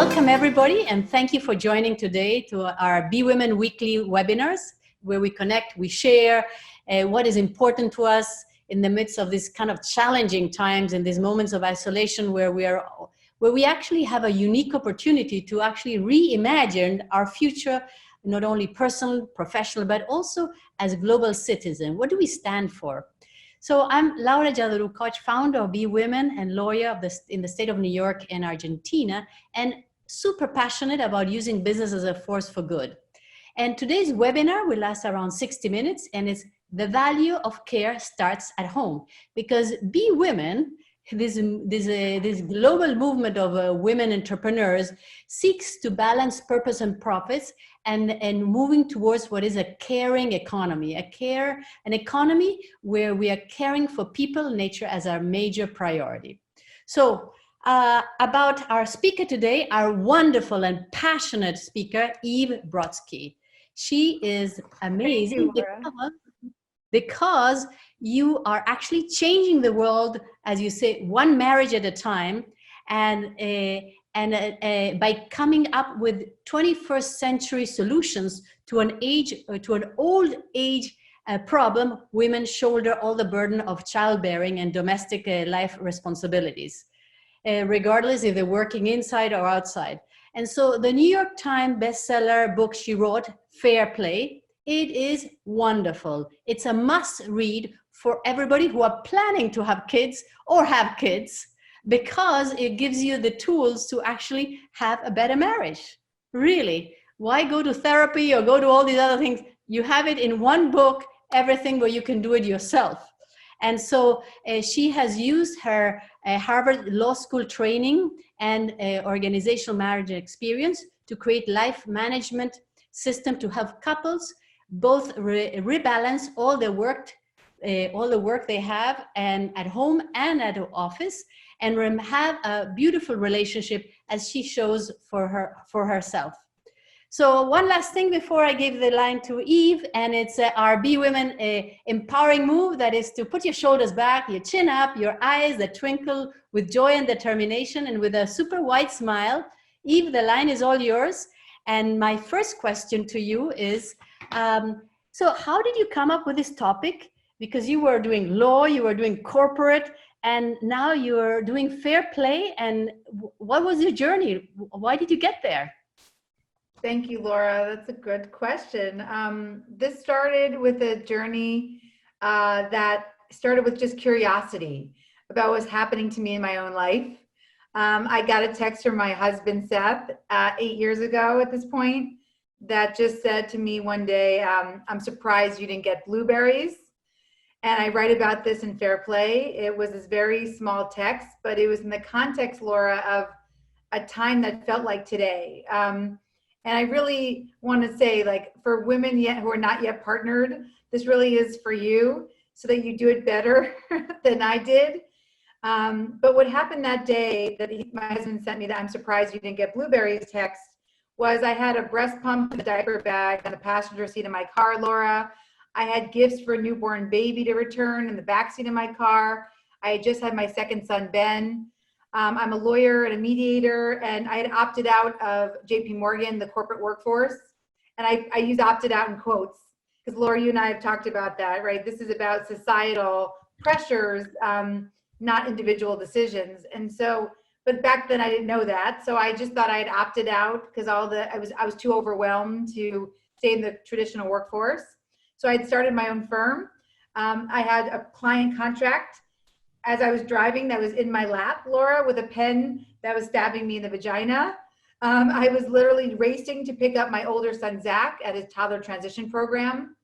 Welcome everybody, and thank you for joining today to our Be Women Weekly webinars, where we connect, we share what is important to us in the midst of these kind of challenging times and these moments of isolation where we actually have a unique opportunity to actually reimagine our future, not only personal, professional, but also as global citizen. What do we stand for? So I'm Laura Giadorou, Koch, founder of Be Women and lawyer in the state of New York and Argentina, and super passionate about using business as a force for good. And today's webinar will last around 60 minutes, and it's the value of care starts at home. Because Be Women, this global movement of women entrepreneurs, seeks to balance purpose and profits and moving towards what is a caring economy, an economy where we are caring for people, nature as our major priority. So about our speaker today, our wonderful and passionate speaker, Eve Rodsky. She is amazing because you are actually changing the world, as you say, one marriage at a time, and by coming up with 21st century solutions to an old age problem. Women shoulder all the burden of childbearing and domestic life responsibilities, regardless if they're working inside or outside. And so the New York Times bestseller book she wrote, Fair Play, it is wonderful. It's a must read for everybody who are planning to have kids or have kids, because it gives you the tools to actually have a better marriage. Really, why go to therapy or go to all these other things? You have it in one book, everything where you can do it yourself. And so she has used her Harvard Law School training and organizational marriage experience to create life management system to help couples both rebalance all the work they have and at home and at the office, and have a beautiful relationship, as she shows for herself. So one last thing before I give the line to Eve, and it's our Be Women empowering move, that is to put your shoulders back, your chin up, your eyes that twinkle with joy and determination, and with a super wide smile. Eve, the line is all yours. And my first question to you is, so how did you come up with this topic? Because you were doing law, you were doing corporate, and now you're doing fair play. And what was your journey? Why did you get there? Thank you, Laura. That's a good question. This started with a journey that started with just curiosity about what was happening to me in my own life. I got a text from my husband, Seth, 8 years ago at this point, that just said to me one day, I'm surprised you didn't get blueberries. And I write about this in Fair Play. It was this very small text, but it was in the context, Laura, of a time that felt like today. And I really want to say, like, for women who are not yet partnered, this really is for you, so that you do it better than I did. But what happened that day that my husband sent me, that I'm surprised you didn't get blueberries text, was I had a breast pump and a diaper bag on the passenger seat of my car, Laura. I had gifts for a newborn baby to return in the backseat of my car. I had just had my second son, Ben. I'm a lawyer and a mediator, and I had opted out of JP Morgan, the corporate workforce. And I use opted out in quotes, because Laura, you and I have talked about that, right? This is about societal pressures, not individual decisions. And so, but back then I didn't know that. So I just thought I had opted out because I was too overwhelmed to stay in the traditional workforce. So I had started my own firm. I had a client contract as I was driving that was in my lap, Laura, with a pen that was stabbing me in the vagina. I was literally racing to pick up my older son, Zach, at his toddler transition program.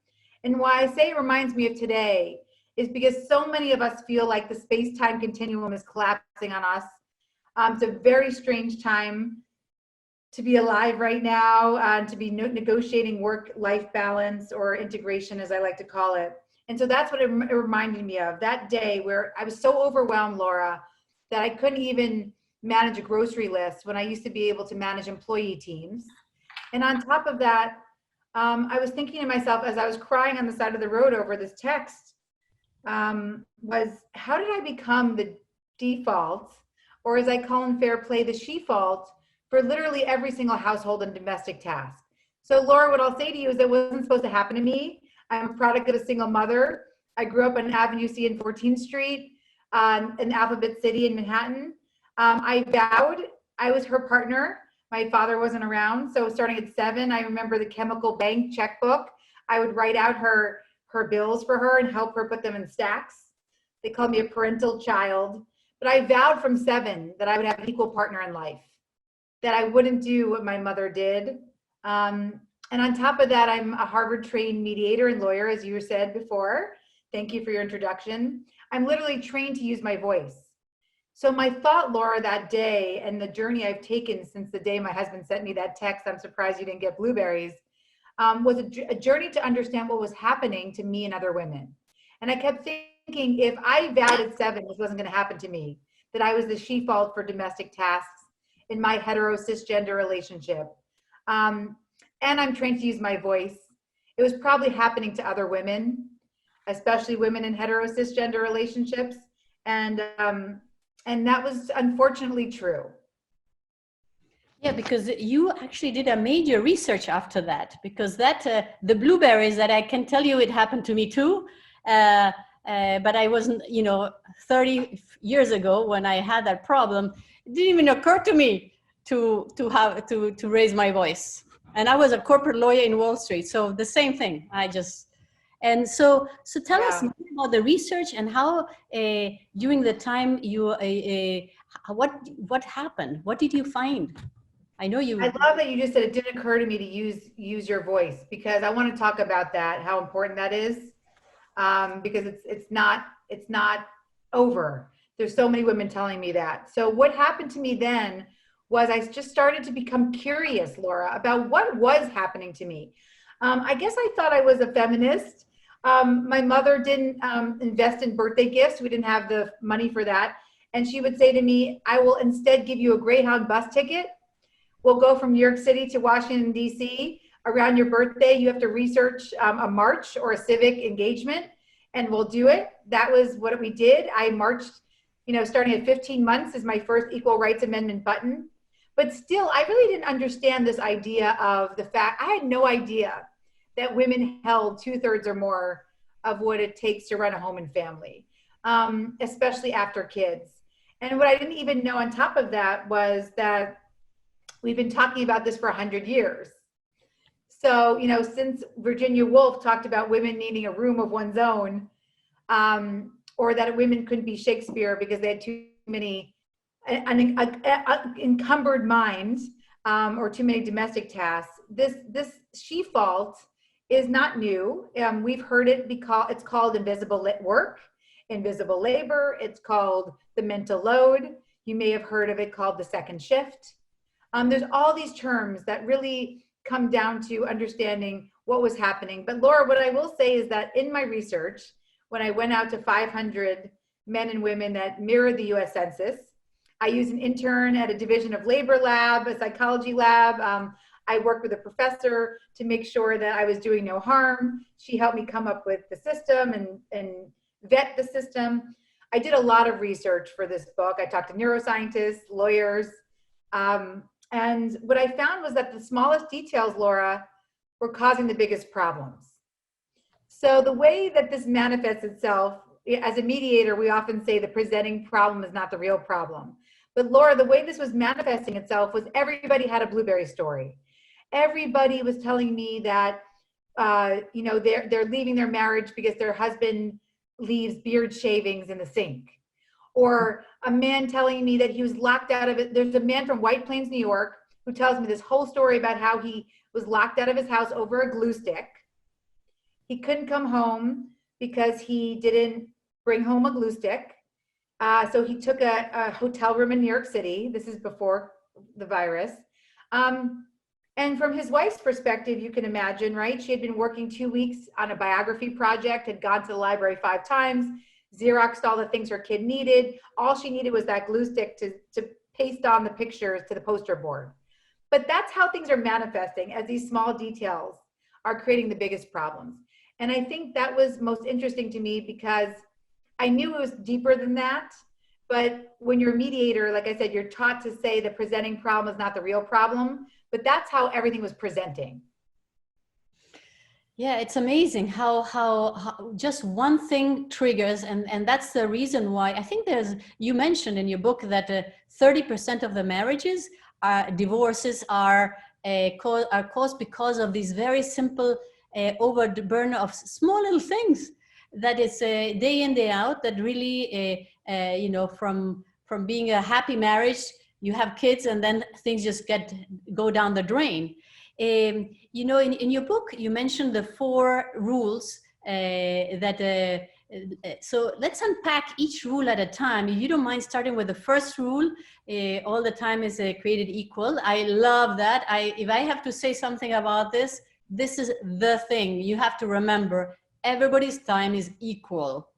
And why I say it reminds me of today is because so many of us feel like the space-time continuum is collapsing on us. It's a very strange time to be alive right now, and to be negotiating work-life balance, or integration, as I like to call it. And so that's what it reminded me of, that day where I was so overwhelmed, Laura, that I couldn't even manage a grocery list when I used to be able to manage employee teams. And on top of that, I was thinking to myself as I was crying on the side of the road over this text, was how did I become the default, or as I call in Fair Play, the she-fault, for literally every single household and domestic task. So Laura, what I'll say to you is that wasn't supposed to happen to me. I'm a product of a single mother. I grew up on Avenue C and 14th Street in Alphabet City in Manhattan. I vowed I was her partner. My father wasn't around. So starting at 7, I remember the chemical bank checkbook. I would write out her bills for her and help her put them in stacks. They called me a parental child. But I vowed from 7 that I would have an equal partner in life, that I wouldn't do what my mother did. And on top of that, I'm a Harvard-trained mediator and lawyer, as you said before. Thank you for your introduction. I'm literally trained to use my voice. So my thought, Laura, that day, and the journey I've taken since the day my husband sent me that text, I'm surprised you didn't get blueberries, was a journey to understand what was happening to me and other women. And I kept thinking, if I vowed at 7 this wasn't going to happen to me, that I was the she-fault for domestic tasks in my hetero cisgender relationship, and I'm trained to use my voice, it was probably happening to other women, especially women in hetero cisgender relationships. And that was unfortunately true. Yeah, because you actually did a major research after that, because that the blueberries, that I can tell you it happened to me too. But I wasn't, 30 years ago when I had that problem, it didn't even occur to me to raise my voice. And I was a corporate lawyer in Wall Street, so the same thing. So tell us more about the research and how during the time you what happened? What did you find? I know you. I love that you just said it didn't occur to me to use your voice, because I want to talk about that, how important that is, because it's not over. There's so many women telling me that. So what happened to me then was I just started to become curious, Laura, about what was happening to me. I guess I thought I was a feminist. My mother didn't invest in birthday gifts. We didn't have the money for that. And she would say to me, I will instead give you a Greyhound bus ticket. We'll go from New York City to Washington, D.C. Around your birthday, you have to research a march or a civic engagement, and we'll do it. That was what we did. I marched, starting at 15 months is my first Equal Rights Amendment button. But still, I really didn't understand this idea of the fact, I had no idea that women held 2/3 or more of what it takes to run a home and family, especially after kids. And what I didn't even know on top of that was that we've been talking about this for 100 years. So, since Virginia Woolf talked about women needing a room of one's own, or that women couldn't be Shakespeare because they had too many encumbered minds, or too many domestic tasks, this she-fault is not new. We've heard it it's called invisible work, invisible labor. It's called the mental load. You may have heard of it called the second shift. There's all these terms that really come down to understanding what was happening. But Laura, what I will say is that in my research, when I went out to 500 men and women that mirrored the US Census, I used an intern at a Division of Labor lab, a psychology lab. I worked with a professor to make sure that I was doing no harm. She helped me come up with the system and vet the system. I did a lot of research for this book. I talked to neuroscientists, lawyers, and what I found was that the smallest details, Laura, were causing the biggest problems. So the way that this manifests itself, as a mediator, we often say the presenting problem is not the real problem. But Laura, the way this was manifesting itself was everybody had a blueberry story. Everybody was telling me that, they're leaving their marriage because their husband leaves beard shavings in the sink. Or a man telling me that he was locked out of it. There's a man from White Plains, New York, who tells me this whole story about how he was locked out of his house over a glue stick. He couldn't come home because he didn't bring home a glue stick. So he took a hotel room in New York City. This is before the virus. And from his wife's perspective, you can imagine, right? She had been working 2 weeks on a biography project, had gone to the library 5 times, Xeroxed all the things her kid needed. All she needed was that glue stick to paste on the pictures to the poster board. But that's how things are manifesting, as these small details are creating the biggest problems. And I think that was most interesting to me because I knew it was deeper than that, But when you're a mediator, like I said, you're taught to say the presenting problem is not the real problem, but that's how everything was presenting. Yeah, it's amazing how just one thing triggers, and that's the reason why I think you mentioned in your book that 30% of the marriages divorces are caused because of these very simple overburden of small little things that is day in day out, that really from being a happy marriage, you have kids and then things just go down the drain. In your book, you mentioned the 4 rules so let's unpack each rule at a time. If you don't mind starting with the first rule, all the time is created equal. I love that. If I have to say something about this is the thing you have to remember. Everybody's time is equal.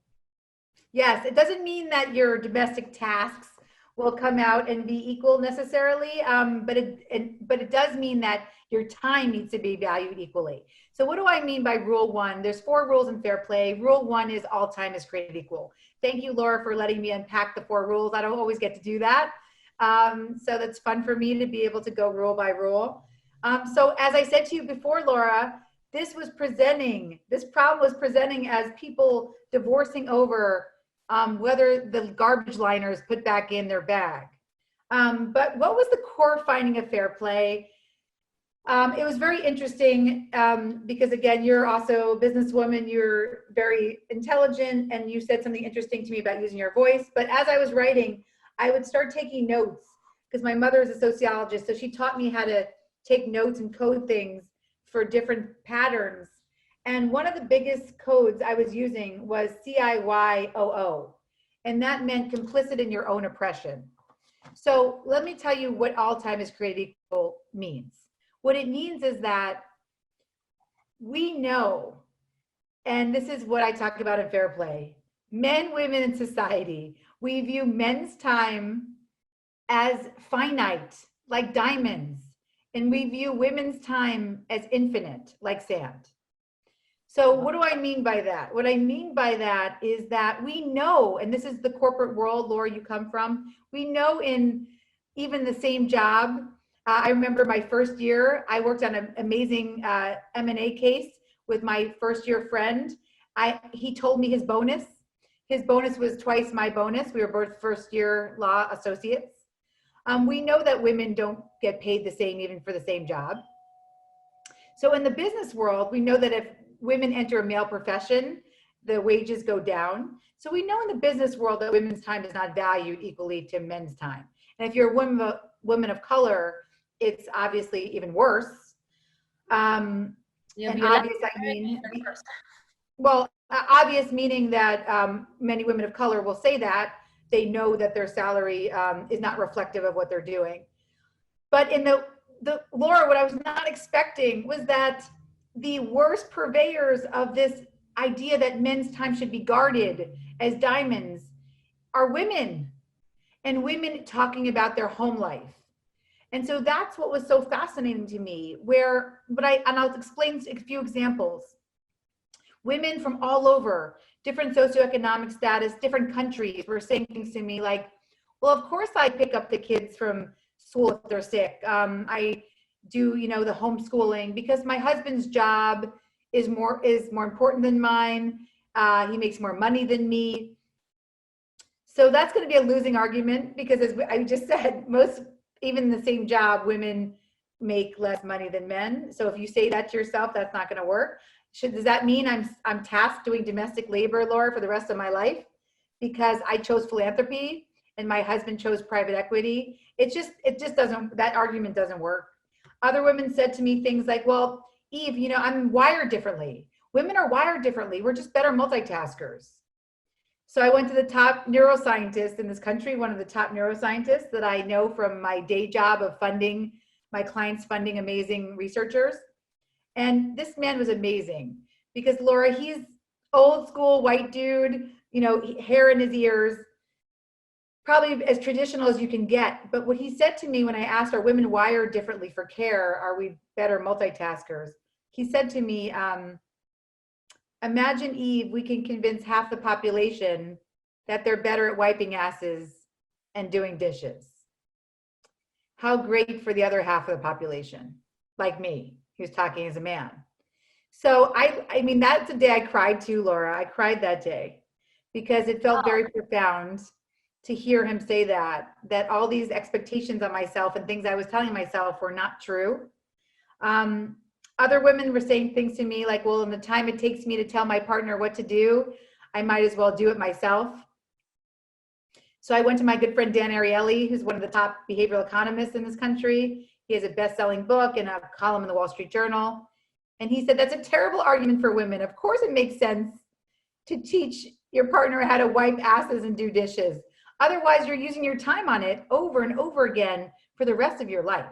Yes, it doesn't mean that your domestic tasks will come out and be equal necessarily, but it does mean that your time needs to be valued equally. So what do I mean by rule 1? There's 4 rules in fair play. Rule 1 is all time is created equal. Thank you, Laura, for letting me unpack the 4 rules. I don't always get to do that. So that's fun for me to be able to go rule by rule. So as I said to you before, Laura, this problem was presenting as people divorcing over whether the garbage liners put back in their bag. But what was the core finding of fair play? It was very interesting because, again, you're also a businesswoman, you're very intelligent, and you said something interesting to me about using your voice. But as I was writing, I would start taking notes because my mother is a sociologist, so she taught me how to take notes and code things for different patterns. And one of the biggest codes I was using was CIYOO, and that meant complicit in your own oppression. So let me tell you what all time is created equal means. What it means is that we know, and this is what I talk about in fair play, men, women, and society, we view men's time as finite, like diamonds, and we view women's time as infinite, like sand. So what do I mean by that? What I mean by that is that we know, and this is the corporate world, Laura, you come from, we know in even the same job. I remember my first year, I worked on an amazing M&A case with my first year friend. He told me his bonus. His bonus was twice my bonus. We were both first year law associates. We know that women don't get paid the same even for the same job. So in the business world, we know that if women enter a male profession, the wages go down. So we know in the business world that women's time is not valued equally to men's time. And if you're a woman of color, it's obviously even worse. And obvious, I mean, well, obvious meaning that many women of color will say that they know that their salary is not reflective of what they're doing. But in the Laura, what I was not expecting was that the worst purveyors of this idea that men's time should be guarded as diamonds are women, and women talking about their home life. And so that's what was so fascinating to me, I'll explain a few examples. Women from all over, different socioeconomic status, different countries were saying things to me like, well, of course I pick up the kids from school if they're sick. I do, the homeschooling because my husband's job is more important than mine. He makes more money than me. So that's going to be a losing argument because, as I just said, even the same job, women make less money than men. So if you say that to yourself, that's not going to work. Does that mean I'm tasked doing domestic labor, Laura, for the rest of my life because I chose philanthropy and my husband chose private equity? It just doesn't, that argument doesn't work. Other women said to me things like, well, Eve, I'm wired differently. Women are wired differently. We're just better multitaskers. So I went to the top neuroscientist in this country, one of the top neuroscientists that I know from my day job of funding my clients, funding amazing researchers. And this man was amazing because, Laura, he's old school white dude, hair in his ears, probably as traditional as you can get. But what he said to me when I asked, are women wired differently for care? Are we better multitaskers? He said to me, imagine, Eve, we can convince half the population that they're better at wiping asses and doing dishes. How great for the other half of the population, like me, who's talking as a man. So I mean, that's the day I cried too, Laura. I cried that day because it felt very profound to hear him say that all these expectations on myself and things I was telling myself were not true. Other women were saying things to me like, well, in the time it takes me to tell my partner what to do, I might as well do it myself. So I went to my good friend, Dan Ariely, who's one of the top behavioral economists in this country. He has a best-selling book and a column in the Wall Street Journal. And he said, that's a terrible argument for women. Of course it makes sense to teach your partner how to wipe asses and do dishes. Otherwise, you're using your time on it over and over again for the rest of your life.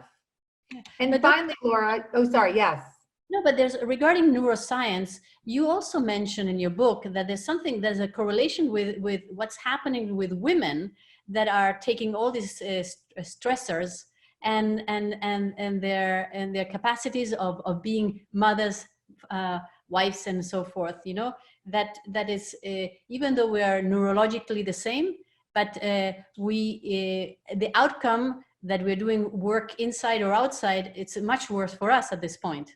And but finally, Laura, oh, sorry, yes. No, but regarding neuroscience, you also mentioned in your book that there's a correlation with what's happening with women that are taking all these stressors and their capacities of being mothers, wives, and so forth. You know, that is even though we are neurologically the same, but the outcome that we're doing work inside or outside, it's much worse for us at this point.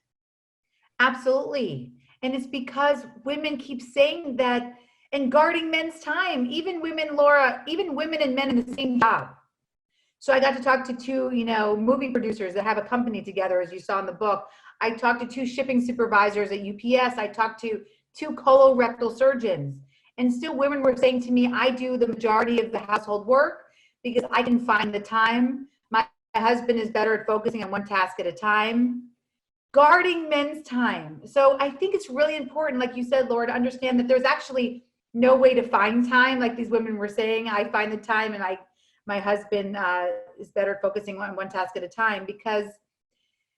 Absolutely. And it's because women keep saying that and guarding men's time, even women, Laura, even women and men in the same job. So I got to talk to two, movie producers that have a company together, as you saw in the book. I talked to two shipping supervisors at UPS. I talked to two colorectal surgeons. And still women were saying to me, I do the majority of the household work because I can find the time. My husband is better at focusing on one task at a time. Guarding men's time. So I think it's really important, like you said, Laura, to understand that there's actually no way to find time. Like these women were saying, I find the time and my husband is better at focusing on one task at a time. Because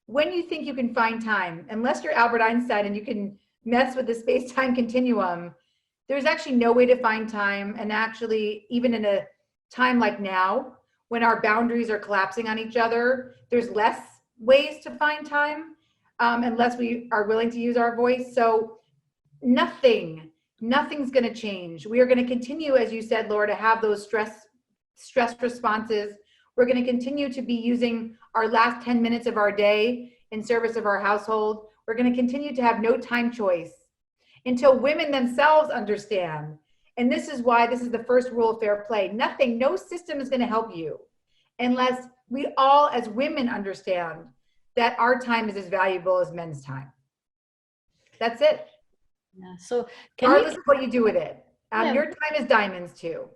when you think you can find time, unless you're Albert Einstein and you can mess with the space-time continuum, there's actually no way to find time. And actually, even in a time like now, when our boundaries are collapsing on each other, there's less ways to find time. Unless we are willing to use our voice. So nothing's going to change. We are going to continue, as you said, Laura, to have those stress responses. We're going to continue to be using our last 10 minutes of our day in service of our household. We're going to continue to have no time choice until women themselves understand. And this is why this is the first rule of fair play. No system is going to help you unless we all as women understand that our time is as valuable as men's time. That's it. Yeah. So regardless of what you do with it, your time is diamonds too.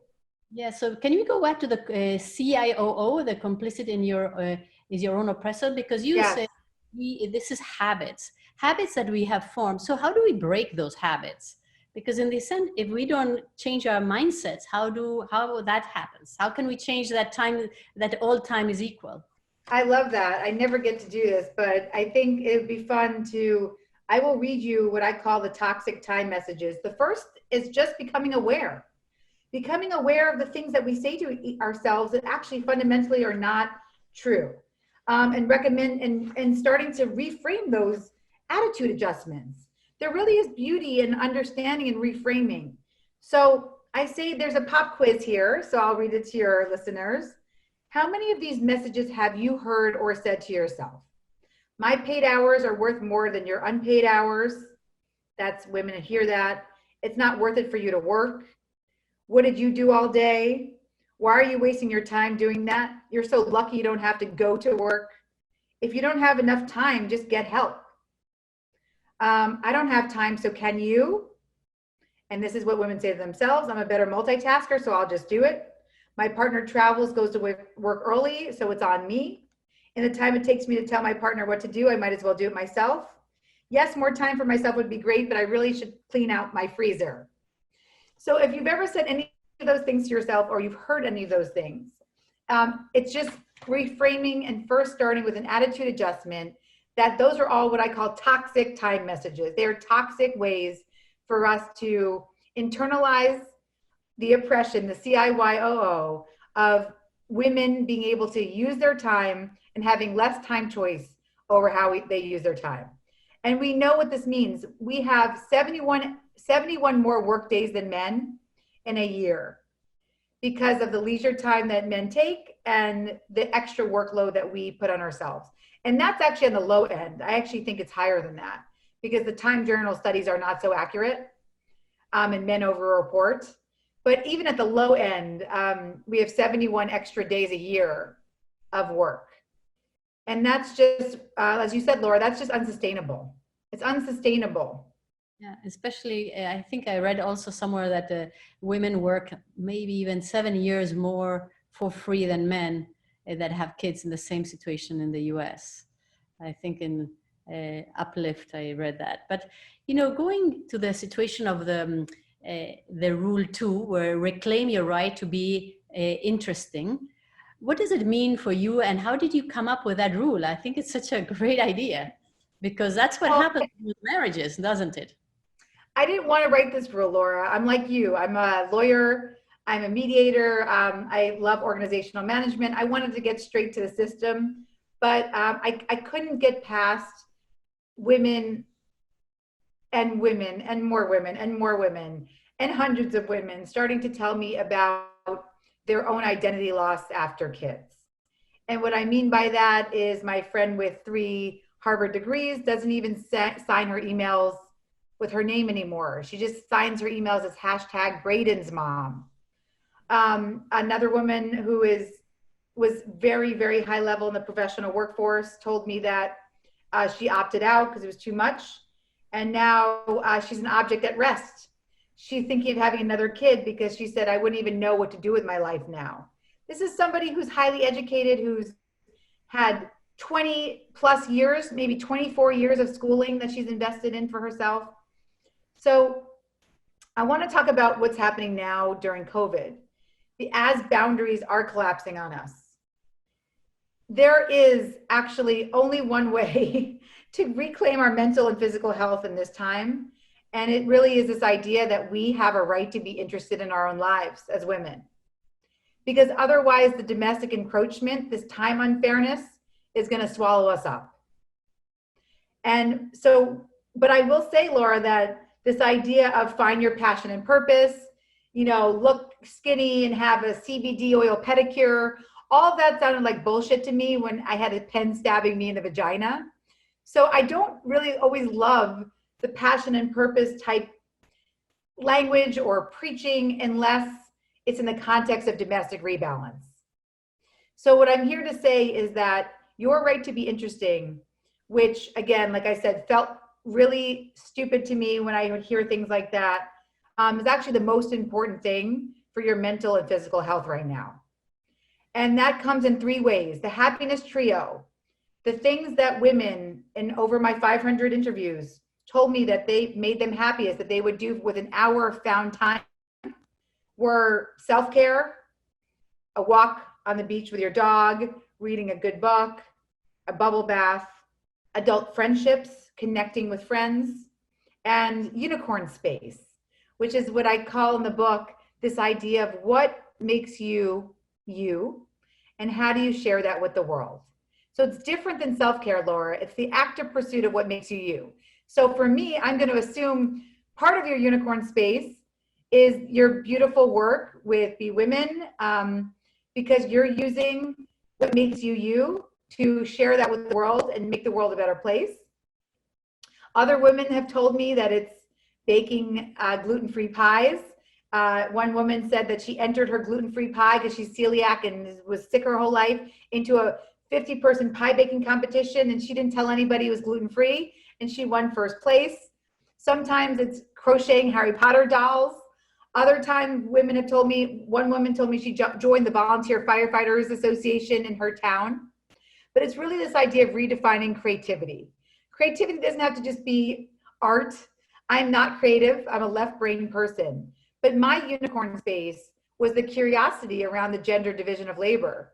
Yeah. So can we go back to the CIOO, the complicit in your is your own oppressor? Because you say this is habits that we have formed. So how do we break those habits? Because in this end, if we don't change our mindsets, how that happens? How can we change that time, that all time is equal? I love that. I never get to do this, but I think it'd be fun I will read you what I call the toxic time messages. The first is just becoming aware of the things that we say to ourselves that actually fundamentally are not true. And recommend and starting to reframe those attitude adjustments. There really is beauty in understanding and reframing. So I say there's a pop quiz here, so I'll read it to your listeners. How many of these messages have you heard or said to yourself? My paid hours are worth more than your unpaid hours. That's women hear that. It's not worth it for you to work. What did you do all day? Why are you wasting your time doing that? You're so lucky you don't have to go to work. If you don't have enough time, just get help. I don't have time, so can you? And this is what women say to themselves. I'm a better multitasker, so I'll just do it. My partner travels, goes to work early, so it's on me. In the time it takes me to tell my partner what to do, I might as well do it myself. Yes, more time for myself would be great, but I really should clean out my freezer. So if you've ever said any of those things to yourself or you've heard any of those things, it's just reframing and first starting with an attitude adjustment that those are all what I call toxic time messages. They're toxic ways for us to internalize the oppression, the CIYOO of women being able to use their time and having less time choice over how they use their time. And we know what this means. We have 71 more work days than men in a year. because of the leisure time that men take and the extra workload that we put on ourselves. And that's actually on the low end. I actually think it's higher than that because the Time Journal studies are not so accurate, and men overreport. But even at the low end, we have 71 extra days a year of work. And that's just, as you said, Laura, that's just unsustainable. It's unsustainable. Yeah, especially, I think I read also somewhere that women work maybe even 7 years more for free than men that have kids in the same situation in the US. I think in Uplift, I read that. But, you know, going to the situation of the rule 2, where reclaim your right to be interesting, what does it mean for you and how did you come up with that rule? I think it's such a great idea because that's what happens with marriages, doesn't it? I didn't want to write this rule, Laura. I'm like you. I'm a lawyer. I'm a mediator. I love organizational management. I wanted to get straight to the system, but I couldn't get past women and women and more women and more women and hundreds of women starting to tell me about their own identity loss after kids. And what I mean by that is my friend with 3 Harvard degrees doesn't even sign her emails with her name anymore. She just signs her emails as hashtag Braden's mom. Another woman who was very, very high level in the professional workforce told me that she opted out because it was too much. And now she's an object at rest. She's thinking of having another kid because she said, I wouldn't even know what to do with my life now. This is somebody who's highly educated, who's had 20 plus years, maybe 24 years of schooling that she's invested in for herself. So I want to talk about what's happening now during COVID. As boundaries are collapsing on us, there is actually only one way to reclaim our mental and physical health in this time. And it really is this idea that we have a right to be interested in our own lives as women. Because otherwise the domestic encroachment, this time unfairness, is going to swallow us up. And so, but I will say, Laura, that this idea of find your passion and purpose, you know, look skinny and have a CBD oil pedicure, all that sounded like bullshit to me when I had a pen stabbing me in the vagina. So I don't really always love the passion and purpose type language or preaching unless it's in the context of domestic rebalance. So what I'm here to say is that your right to be interesting, which again, like I said, felt really stupid to me when I would hear things like that, is actually the most important thing for your mental and physical health right now. And that comes in 3 ways. The happiness trio, the things that women in over my 500 interviews told me that they made them happiest, that they would do with an hour of found time, were self-care, a walk on the beach with your dog, reading a good book, a bubble bath, adult friendships, connecting with friends, and unicorn space, which is what I call in the book this idea of what makes you, you, and how do you share that with the world. So it's different than self-care, Laura. It's the active pursuit of what makes you, you. So for me, I'm going to assume part of your unicorn space is your beautiful work with Be Women, because you're using what makes you, you, to share that with the world and make the world a better place. Other women have told me that it's baking gluten-free pies. One woman said that she entered her gluten-free pie because she's celiac and was sick her whole life into a 50-person pie baking competition, and she didn't tell anybody it was gluten-free, and she won first place. Sometimes it's crocheting Harry Potter dolls. Other times women have told me, one woman told me she joined the Volunteer Firefighters Association in her town. But it's really this idea of redefining creativity. Creativity doesn't have to just be art. I'm not creative, I'm a left-brain person. But my unicorn space was the curiosity around the gender division of labor.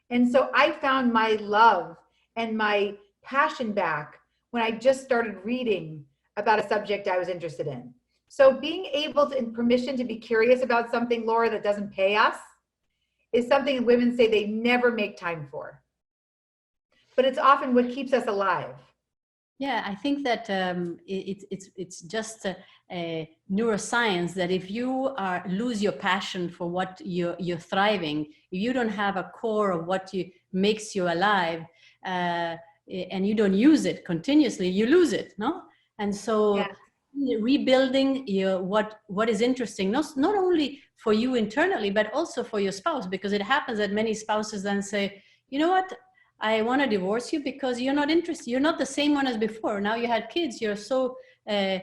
And so I found my love and my passion back when I just started reading about a subject I was interested in. So being able to, and permission to be curious about something, Laura, that doesn't pay us, is something women say they never make time for. But it's often what keeps us alive. Yeah, I think that it's just a neuroscience that if you lose your passion for what you're thriving, if you don't have a core of what makes you alive, uh, and you don't use it continuously, you lose it, no? And so Yeah. rebuilding what is interesting, not only for you internally, but also for your spouse, because it happens that many spouses then say, you know what? I want to divorce you because you're not interested. You're not the same one as before. Now you had kids. Uh,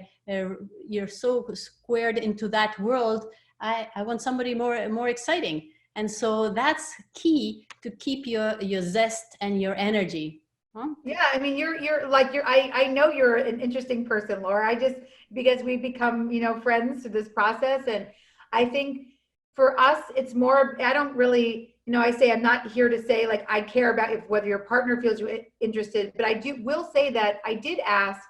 you're so squared into that world. I want somebody more exciting. And so that's key to keep your zest and your energy. Huh? Yeah, I mean, I know you're an interesting person, Laura. Because we've become, friends through this process. And I think for us, it's more, I don't really, I say I'm not here to say like I care about whether your partner feels you interested, but will say that I did ask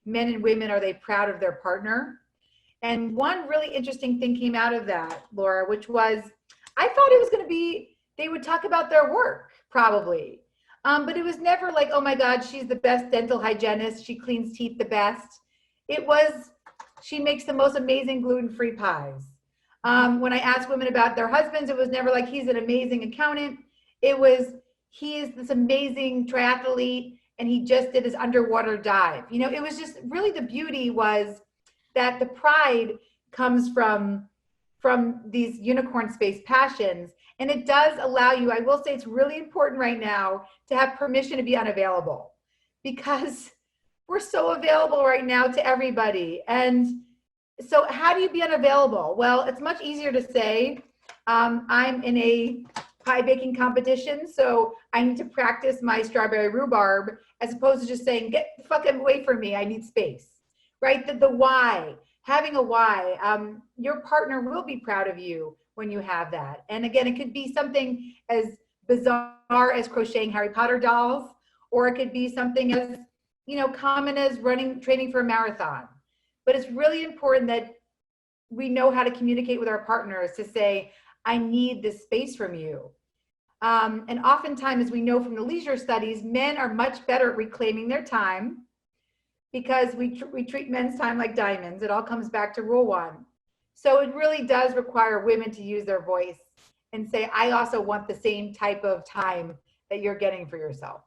men and women, are they proud of their partner? And one really interesting thing came out of that, Laura, which was, I thought it was going to be, they would talk about their work probably. But it was never like, oh my God, she's the best dental hygienist. She cleans teeth the best. It was, she makes the most amazing gluten-free pies. When I asked women about their husbands, it was never like, he's an amazing accountant. It was, he is this amazing triathlete and he just did his underwater dive. It was just really, the beauty was that the pride comes from these unicorn space passions. And it does allow you, I will say it's really important right now to have permission to be unavailable, because we're so available right now to everybody. And so how do you be unavailable? Well, it's much easier to say, I'm in a pie baking competition, so I need to practice my strawberry rhubarb, as opposed to just saying, get fucking away from me, I need space, right? The why, having a why. Your partner will be proud of you when you have that. And again, it could be something as bizarre as crocheting Harry Potter dolls, or it could be something as, common as training for a marathon. But it's really important that we know how to communicate with our partners to say, I need this space from you. And oftentimes, as we know from the leisure studies, men are much better at reclaiming their time, because we treat men's time like diamonds. It all comes back to rule one. So it really does require women to use their voice and say, I also want the same type of time that you're getting for yourself.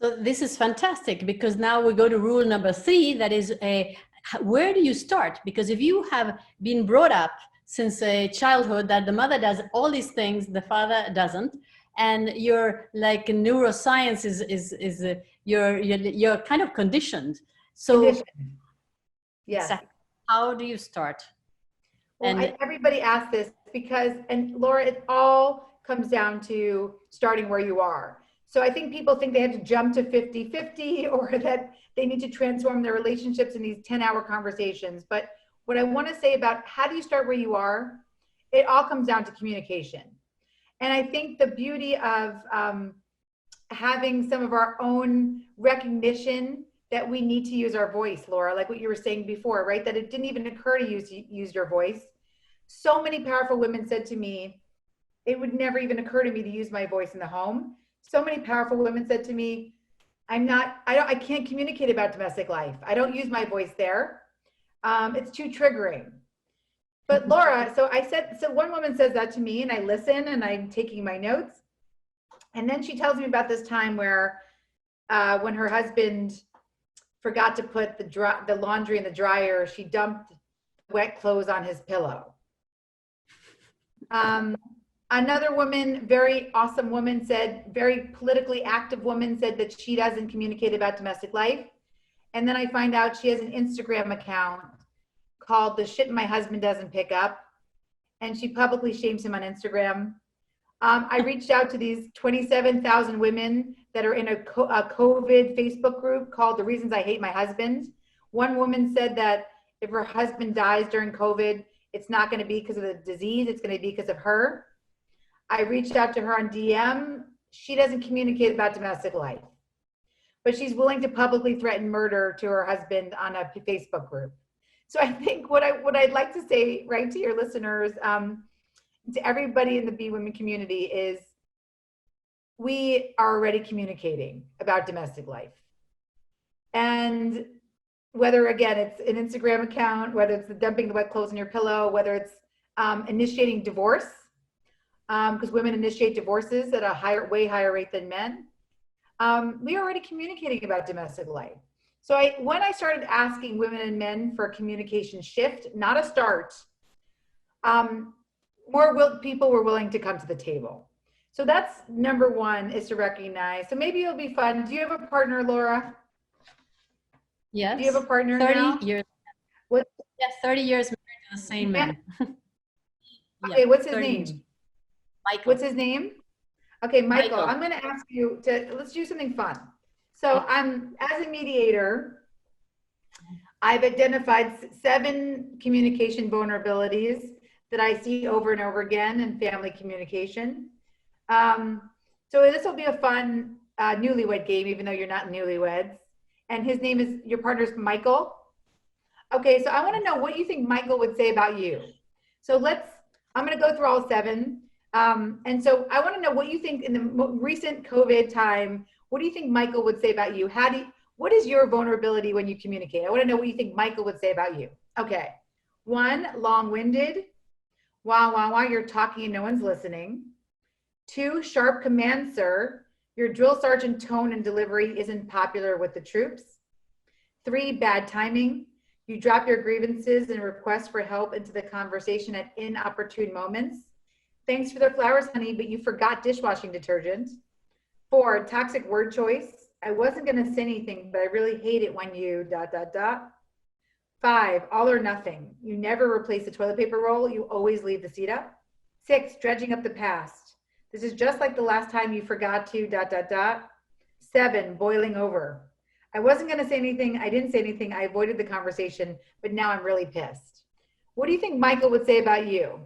So this is fantastic, because now we go to rule number 3, that is where do you start? Because if you have been brought up since childhood that the mother does all these things, the father doesn't, and you're like neuroscience is you're kind of conditioned. So yes. How do you start? Well, everybody asks this because, and Laura, it all comes down to starting where you are. So I think people think they have to jump to 50-50, or that they need to transform their relationships in these 10-hour conversations. But what I want to say about how do you start where you are, it all comes down to communication. And I think the beauty of having some of our own recognition that we need to use our voice, Laura, like what you were saying before, right? That it didn't even occur to use your voice. So many powerful women said to me, it would never even occur to me to use my voice in the home. So many powerful women said to me, I can't communicate about domestic life. I don't use my voice there. It's too triggering. But Laura, so one woman says that to me, and I listen and I'm taking my notes. And then she tells me about this time where when her husband forgot to put the laundry in the dryer, she dumped wet clothes on his pillow. Another woman, very awesome woman, very politically active woman, said that she doesn't communicate about domestic life. And then I find out she has an Instagram account called The Shit My Husband Doesn't Pick Up. And she publicly shames him on Instagram. I reached out to these 27,000 women that are in a COVID Facebook group called The Reasons I Hate My Husband. One woman said that if her husband dies during COVID, it's not going to be because of the disease, it's going to be because of her. I reached out to her on DM. She doesn't communicate about domestic life, but she's willing to publicly threaten murder to her husband on a Facebook group. So I think what I'd like to say, right, to your listeners, to everybody in the Be Women community is, we are already communicating about domestic life. And whether, again, it's an Instagram account, whether it's the dumping the wet clothes in your pillow, whether it's initiating divorce, because women initiate divorces at a way higher rate than men. We are already communicating about domestic life. So when I started asking women and men for a communication shift, not a start, people were willing to come to the table. So that's number one, is to recognize. So maybe it'll be fun. Do you have a partner, Laura? Yes. Do you have a partner 30 now? years. What? Yeah, 30 years married to the same man. Okay, Yeah, what's his 30 name? Michael. What's his name? Okay, Michael. Michael. I'm going to ask you let's do something fun. So as a mediator, I've identified 7 communication vulnerabilities that I see over and over again in family communication. So this will be a fun newlywed game, even though you're not newlyweds. And his name is, your partner's Michael. Okay, so I want to know what you think Michael would say about you. So I'm going to go through all 7. And so I want to know what you think in the recent COVID time, what do you think Michael would say about you? What is your vulnerability when you communicate? I want to know what you think Michael would say about you. Okay. 1, long-winded. Wow, you're talking and no one's listening. 2, sharp command, sir. Your drill sergeant tone and delivery isn't popular with the troops. 3, bad timing. You drop your grievances and requests for help into the conversation at inopportune moments. Thanks for the flowers, honey, but you forgot dishwashing detergent. 4, toxic word choice. I wasn't going to say anything, but I really hate it when you ... 5, all or nothing. You never replace the toilet paper roll. You always leave the seat up. 6, dredging up the past. This is just like the last time you forgot to ... 7, boiling over. I wasn't going to say anything. I didn't say anything. I avoided the conversation, but now I'm really pissed. What do you think Michael would say about you?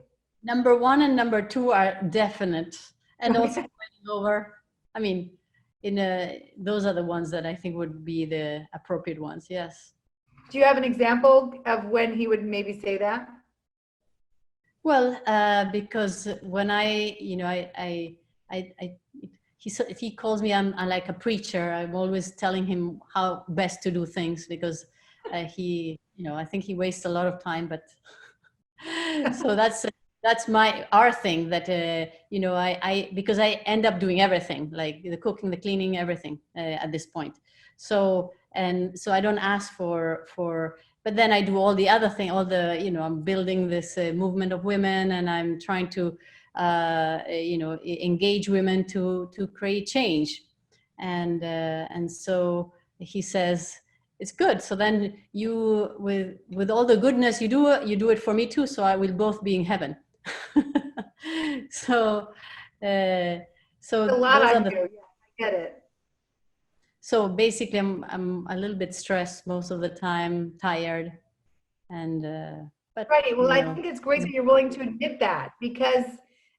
Number 1 and number 2 are definite. And also boiling over. I mean, those are the ones that I think would be the appropriate ones. Yes. Do you have an example of when he would maybe say that? Well, because when he calls me, I'm like a preacher. I'm always telling him how best to do things because I think he wastes a lot of time, but so that's our thing that, because I end up doing everything, like the cooking, the cleaning, everything at this point. So I don't ask for, but then I do all the other thing, I'm building this movement of women, and I'm trying to, engage women to create change. And so he says, it's good. So then you, with all the goodness you do it for me too. So I will both be in heaven. So a lot on you. Yeah, I get it. So basically, I'm a little bit stressed most of the time, tired, and but right. Well, I think it's great that you're willing to admit that, because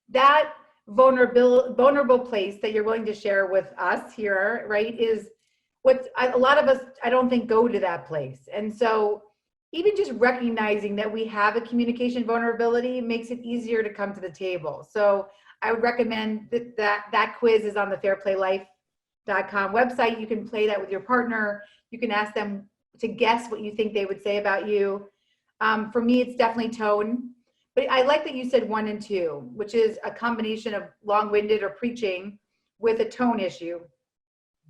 that vulnerable place that you're willing to share with us here, right, is a lot of us, I don't think, go to that place. And so even just recognizing that we have a communication vulnerability makes it easier to come to the table. So I would recommend that quiz is on the fairplaylife.com website. You can play that with your partner. You can ask them to guess what you think they would say about you. For me, it's definitely tone. But I like that you said 1 and 2, which is a combination of long-winded or preaching with a tone issue.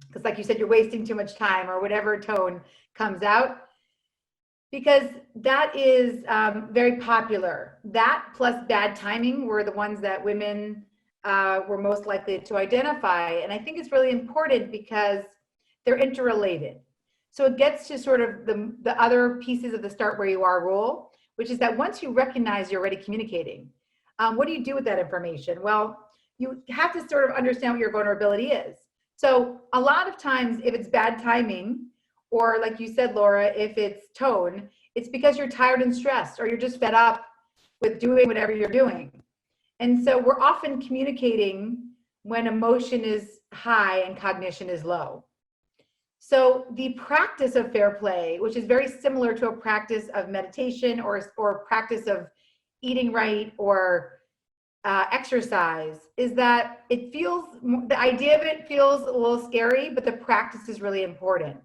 Because like you said, you're wasting too much time, or whatever tone comes out. Because that is very popular. That plus bad timing were the ones that women were most likely to identify. And I think it's really important because they're interrelated. So it gets to sort of the other pieces of the start where you are rule, which is that once you recognize you're already communicating, what do you do with that information? Well, you have to sort of understand what your vulnerability is. So a lot of times, if it's bad timing, or like you said, Laura, if it's tone, it's because you're tired and stressed, or you're just fed up with doing whatever you're doing. And so we're often communicating when emotion is high and cognition is low. So the practice of fair play, which is very similar to a practice of meditation or a practice of eating right or exercise, is that the idea of it feels a little scary, but the practice is really important.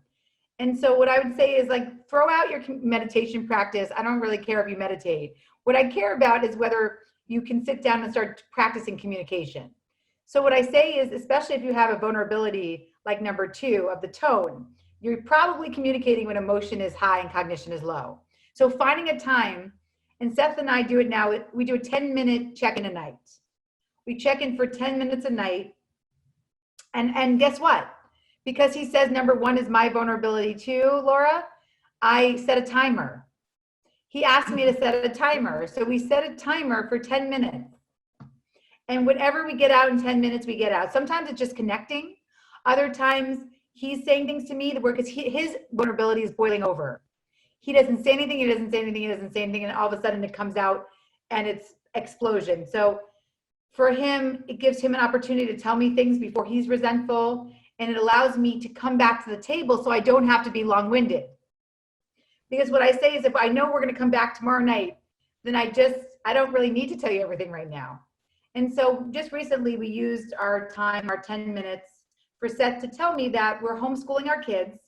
And so what I would say is like, throw out your meditation practice. I don't really care if you meditate. What I care about is whether you can sit down and start practicing communication. So what I say is, especially if you have a vulnerability like number 2 of the tone, you're probably communicating when emotion is high and cognition is low. So finding a time, and Seth and I do it now, we do a 10-minute check-in a night. We check in for 10 minutes a night. And guess what? Because he says number 1 is my vulnerability too, Laura, I set a timer. He asked me to set a timer. So we set a timer for 10 minutes. And whatever we get out in 10 minutes, we get out. Sometimes it's just connecting. Other times he's saying things to me because his vulnerability is boiling over. He doesn't say anything, he doesn't say anything, he doesn't say anything, and all of a sudden it comes out and it's explosion. So for him, it gives him an opportunity to tell me things before he's resentful, and it allows me to come back to the table so I don't have to be long-winded. Because what I say is, if I know we're going to come back tomorrow night, then I don't really need to tell you everything right now. And so just recently we used our time, our 10 minutes for Seth to tell me that we're homeschooling our kids.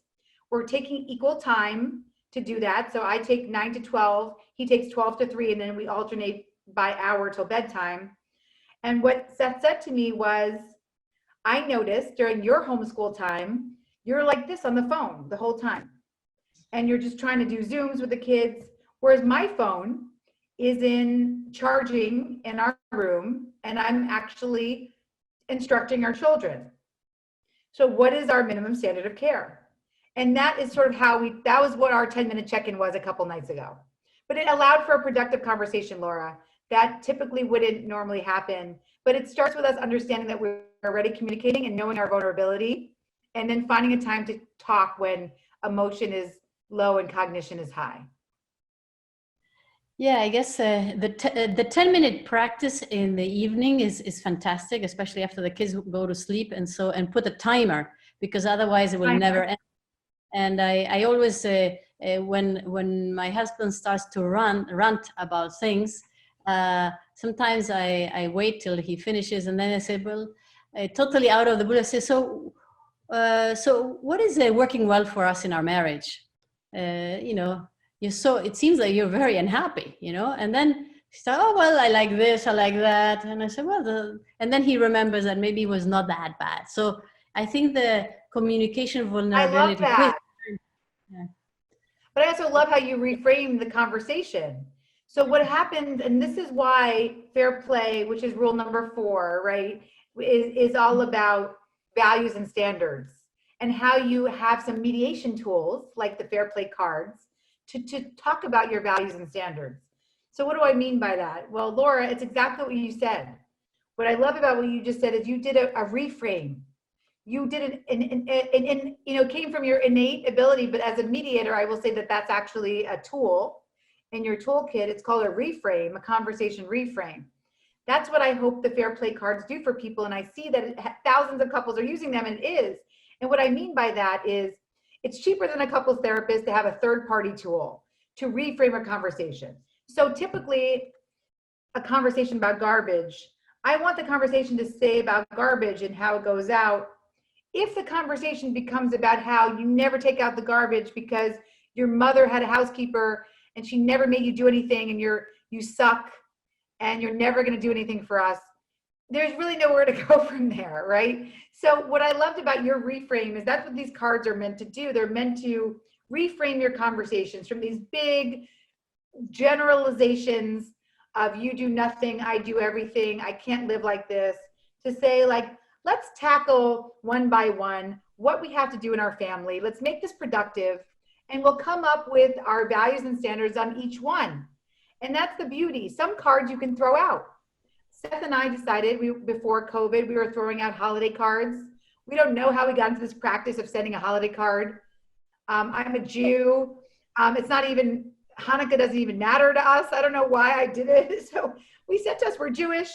We're taking equal time to do that. So I take 9 to 12, he takes 12 to 3, and then we alternate by hour till bedtime. And what Seth said to me was, I noticed during your homeschool time, you're like this on the phone the whole time. And you're just trying to do Zooms with the kids. Whereas my phone is in charging in our room, and I'm actually instructing our children. So what is our minimum standard of care? And that is sort of that was what our 10-minute check-in was a couple nights ago. But it allowed for a productive conversation, Laura. That typically wouldn't normally happen, but it starts with us understanding that we're already communicating and knowing our vulnerability, and then finding a time to talk when emotion is low and cognition is high. Yeah, I guess the 10-minute practice in the evening is fantastic, especially after the kids go to sleep, and put a timer, because otherwise it will never end. And I always say, when my husband starts to rant about things, sometimes I wait till he finishes, and then I say, well, totally out of the blue, I say, so what is working well for us in our marriage? It seems like you're very unhappy, and then he said, oh, well, I like this, I like that. And I said, well, and then he remembers that maybe it was not that bad. So I think the communication vulnerability. I love that. Yeah. But I also love how you reframe the conversation. So what happens, and this is why fair play, which is rule number 4, right, is all about values and standards, and how you have some mediation tools like the fair play cards to talk about your values and standards. So what do I mean by that? Well, Laura, it's exactly what you said. What I love about what you just said is you did a reframe. You did it came from your innate ability, but as a mediator, I will say that that's actually a tool in your toolkit. It's called a reframe, a conversation reframe. That's what I hope the fair play cards do for people. And I see that thousands of couples are using them, and it is. And what I mean by that is it's cheaper than a couples therapist to have a third-party tool to reframe a conversation. So typically a conversation about garbage, I want the conversation to stay about garbage and how it goes out. If the conversation becomes about how you never take out the garbage because your mother had a housekeeper and she never made you do anything, and you suck and you're never going to do anything for us, there's really nowhere to go from there, right? So what I loved about your reframe is that's what these cards are meant to do. They're meant to reframe your conversations from these big generalizations of you do nothing, I do everything, I can't live like this, to say, like, let's tackle one by one what we have to do in our family. Let's make this productive, and we'll come up with our values and standards on each one. And that's the beauty. Some cards you can throw out. Seth and I decided before COVID, we were throwing out holiday cards. We don't know how we got into this practice of sending a holiday card. I'm a Jew. It's not even, Hanukkah doesn't even matter to us. I don't know why I did it. So we said to us, we're Jewish.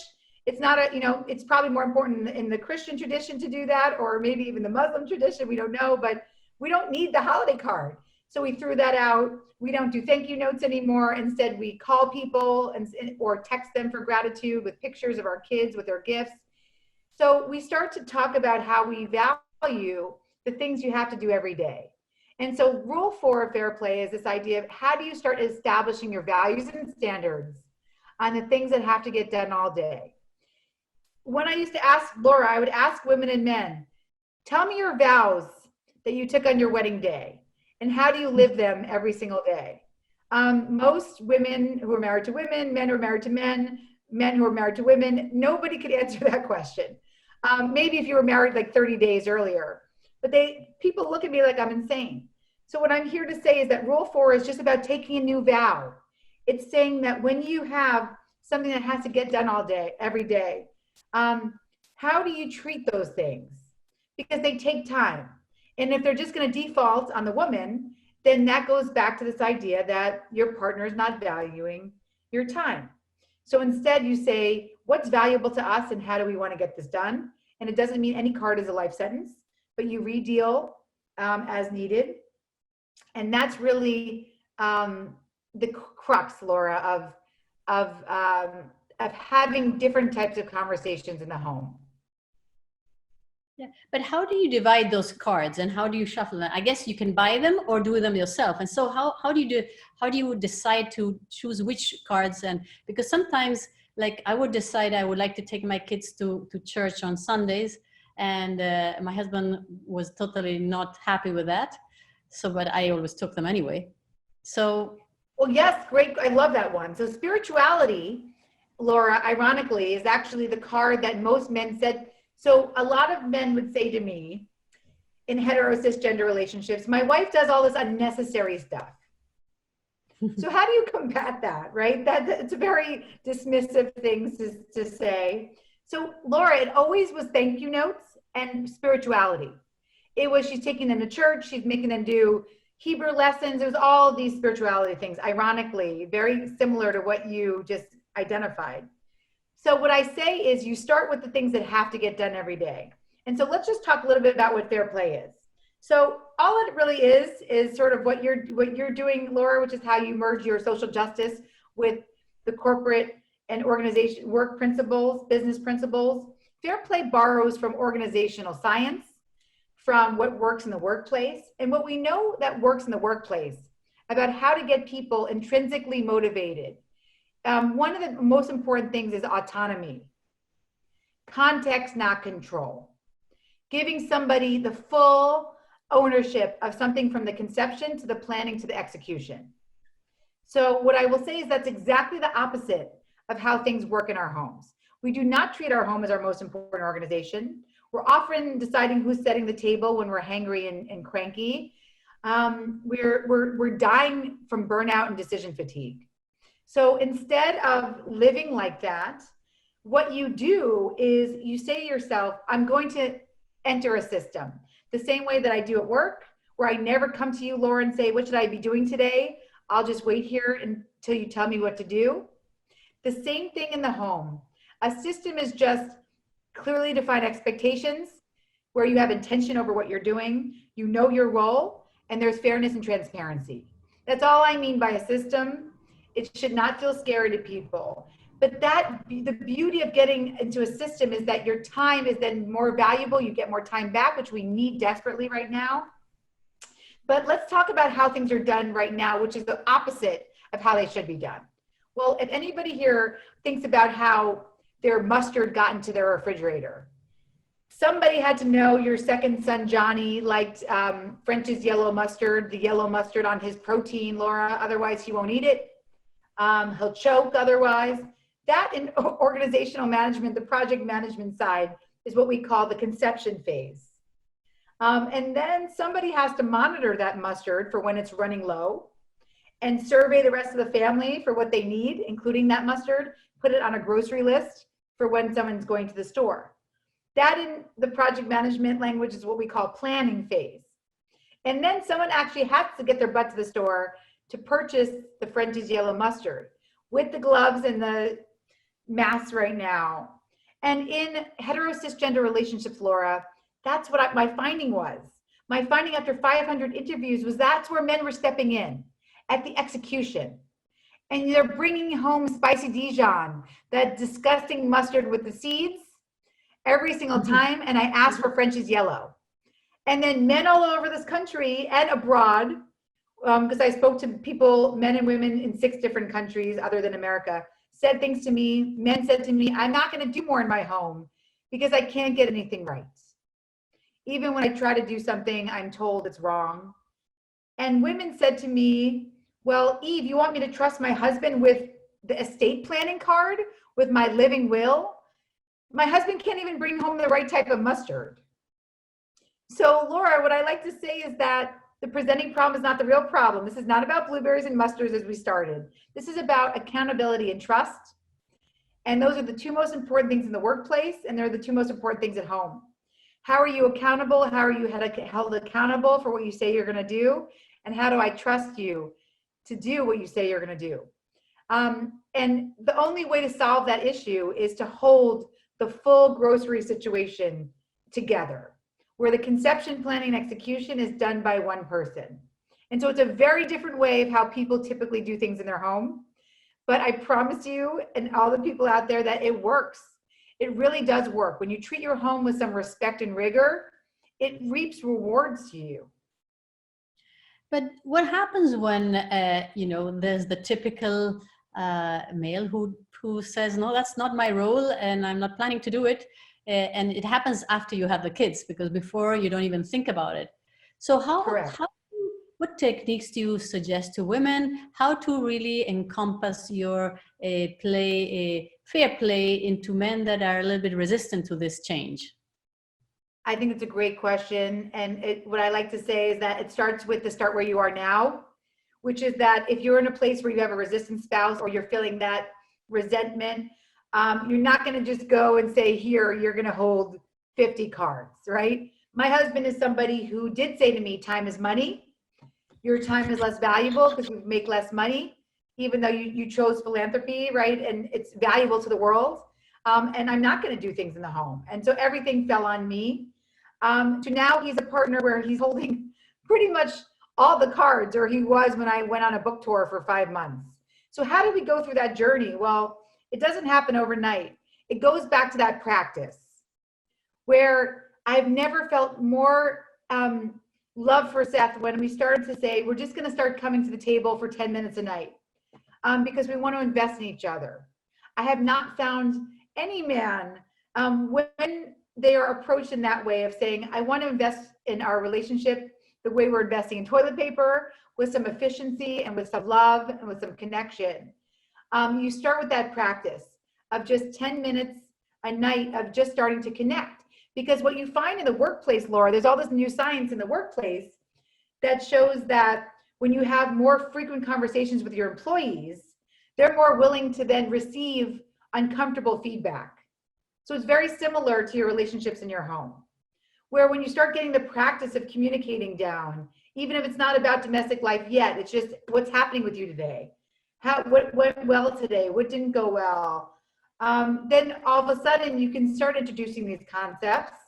It's not it's probably more important in the Christian tradition to do that, or maybe even the Muslim tradition, we don't know, but we don't need the holiday card. So we threw that out. We don't do thank you notes anymore. Instead, we call people or text them for gratitude with pictures of our kids with their gifts. So we start to talk about how we value the things you have to do every day. And so rule 4 of fair play is this idea of how do you start establishing your values and standards on the things that have to get done all day. When I used to ask Laura, I would ask women and men, tell me your vows that you took on your wedding day and how do you live them every single day. Most women who are married to women, men who are married to men, men who are married to women, nobody could answer that question. Maybe if you were married like 30 days earlier, but people look at me like I'm insane. So what I'm here to say is that rule 4 is just about taking a new vow. It's saying that when you have something that has to get done all day, every day, how do you treat those things? Because they take time. And if they're just going to default on the woman, then that goes back to this idea that your partner is not valuing your time. So instead you say, what's valuable to us and how do we want to get this done? And it doesn't mean any card is a life sentence, but you redeal as needed. And that's really the crux, Laura, of having different types of conversations in the home. Yeah, but how do you divide those cards and how do you shuffle them? I guess you can buy them or do them yourself. And so how do you decide to choose which cards? And because sometimes, like, I would decide I would like to take my kids to church on Sundays, and my husband was totally not happy with that. So, but I always took them anyway. So, well, yes, great. I love that one. So spirituality, Laura, ironically, is actually the card that most men said. So a lot of men would say to me in hetero cisgender relationships, my wife does all this unnecessary stuff. So how do you combat that, right? It's a very dismissive thing to say. So Laura, it always was thank you notes and spirituality. It was she's taking them to church, she's making them do Hebrew lessons. It was all these spirituality things, ironically, very similar to what you just identified. So what I say is you start with the things that have to get done every day. And so let's just talk a little bit about what fair play is. So all it really is sort of what you're doing, Laura, which is how you merge your social justice with the corporate and organization work principles, business principles. Fair play borrows from organizational science, from what works in the workplace, and what we know that works in the workplace about how to get people intrinsically motivated. One of the most important things is autonomy. Context, not control. Giving somebody the full ownership of something from the conception to the planning to the execution. So what I will say is that's exactly the opposite of how things work in our homes. We do not treat our home as our most important organization. We're often deciding who's setting the table when we're hangry and cranky. We're dying from burnout and decision fatigue. So instead of living like that, what you do is you say to yourself, I'm going to enter a system. The same way that I do at work, where I never come to you, Laura, and say, what should I be doing today? I'll just wait here until you tell me what to do. The same thing in the home. A system is just clearly defined expectations where you have intention over what you're doing, you know your role, and there's fairness and transparency. That's all I mean by a system. It should not feel scary to people. But the beauty of getting into a system is that your time is then more valuable. You get more time back, which we need desperately right now. But let's talk about how things are done right now, which is the opposite of how they should be done. Well, if anybody here thinks about how their mustard got into their refrigerator, somebody had to know your second son, Johnny, liked French's yellow mustard, the yellow mustard on his protein, Laura, otherwise he won't eat it. He'll choke otherwise. That in organizational management, the project management side, is what we call the conception phase. And then somebody has to monitor that mustard for when it's running low and survey the rest of the family for what they need, including that mustard, put it on a grocery list for when someone's going to the store. That in the project management language is what we call planning phase. And then someone actually has to get their butt to the store to purchase the French's yellow mustard with the gloves and the masks right now. And in hetero cisgender relationships, Laura, that's what my finding was. My finding after 500 interviews was that's where men were stepping in at the execution. And they're bringing home spicy Dijon, that disgusting mustard with the seeds, every single time. And I asked for French's yellow. And then men all over this country and abroad, because I spoke to people, men and women in 6 different countries other than America, said things to me. Men said to me, I'm not going to do more in my home because I can't get anything right. Even when I try to do something, I'm told it's wrong. And women said to me, well, Eve, you want me to trust my husband with the estate planning card, with my living will? My husband can't even bring home the right type of mustard. So Laura, what I like to say is that the presenting problem is not the real problem. This is not about blueberries and mustards as we started. This is about accountability and trust. And those are the 2 most important things in the workplace, and they're the 2 most important things at home. How are you accountable? How are you held accountable for what you say you're going to do? And how do I trust you to do what you say you're going to do? And the only way to solve that issue is to hold the full grocery situation together, where the conception, planning, and execution is done by one person. And so it's a very different way of how people typically do things in their home. But I promise you and all the people out there that it works. It really does work. When you treat your home with some respect and rigor, it reaps rewards to you. But what happens when, there's the typical male who says, no, that's not my role and I'm not planning to do it. And it happens after you have the kids, because before you don't even think about it. So what techniques do you suggest to women, how to really encompass your fair play into men that are a little bit resistant to this change? I think it's a great question. And what I like to say is that it starts with the start where you are now, which is that if you're in a place where you have a resistant spouse or you're feeling that resentment, you're not going to just go and say, here, you're going to hold 50 cards, right? My husband is somebody who did say to me, time is money. Your time is less valuable because you make less money, even though you chose philanthropy, right? And it's valuable to the world. And I'm not going to do things in the home. And so everything fell on me. So now he's a partner where he's holding pretty much all the cards, or he was when I went on a book tour for 5 months. So how did we go through that journey? Well, it doesn't happen overnight. It goes back to that practice where I've never felt more love for Seth when we started to say, we're just going to start coming to the table for 10 minutes a night because we want to invest in each other. I have not found any man when they are approached in that way of saying, I want to invest in our relationship the way we're investing in toilet paper, with some efficiency and with some love and with some connection. You start with that practice of just 10 minutes a night of just starting to connect. Because what you find in the workplace, Laura, there's all this new science in the workplace that shows that when you have more frequent conversations with your employees, they're more willing to then receive uncomfortable feedback. So it's very similar to your relationships in your home, where when you start getting the practice of communicating down, even if it's not about domestic life yet, it's just what's happening with you today. What went well today? What didn't go well? Then all of a sudden you can start introducing these concepts.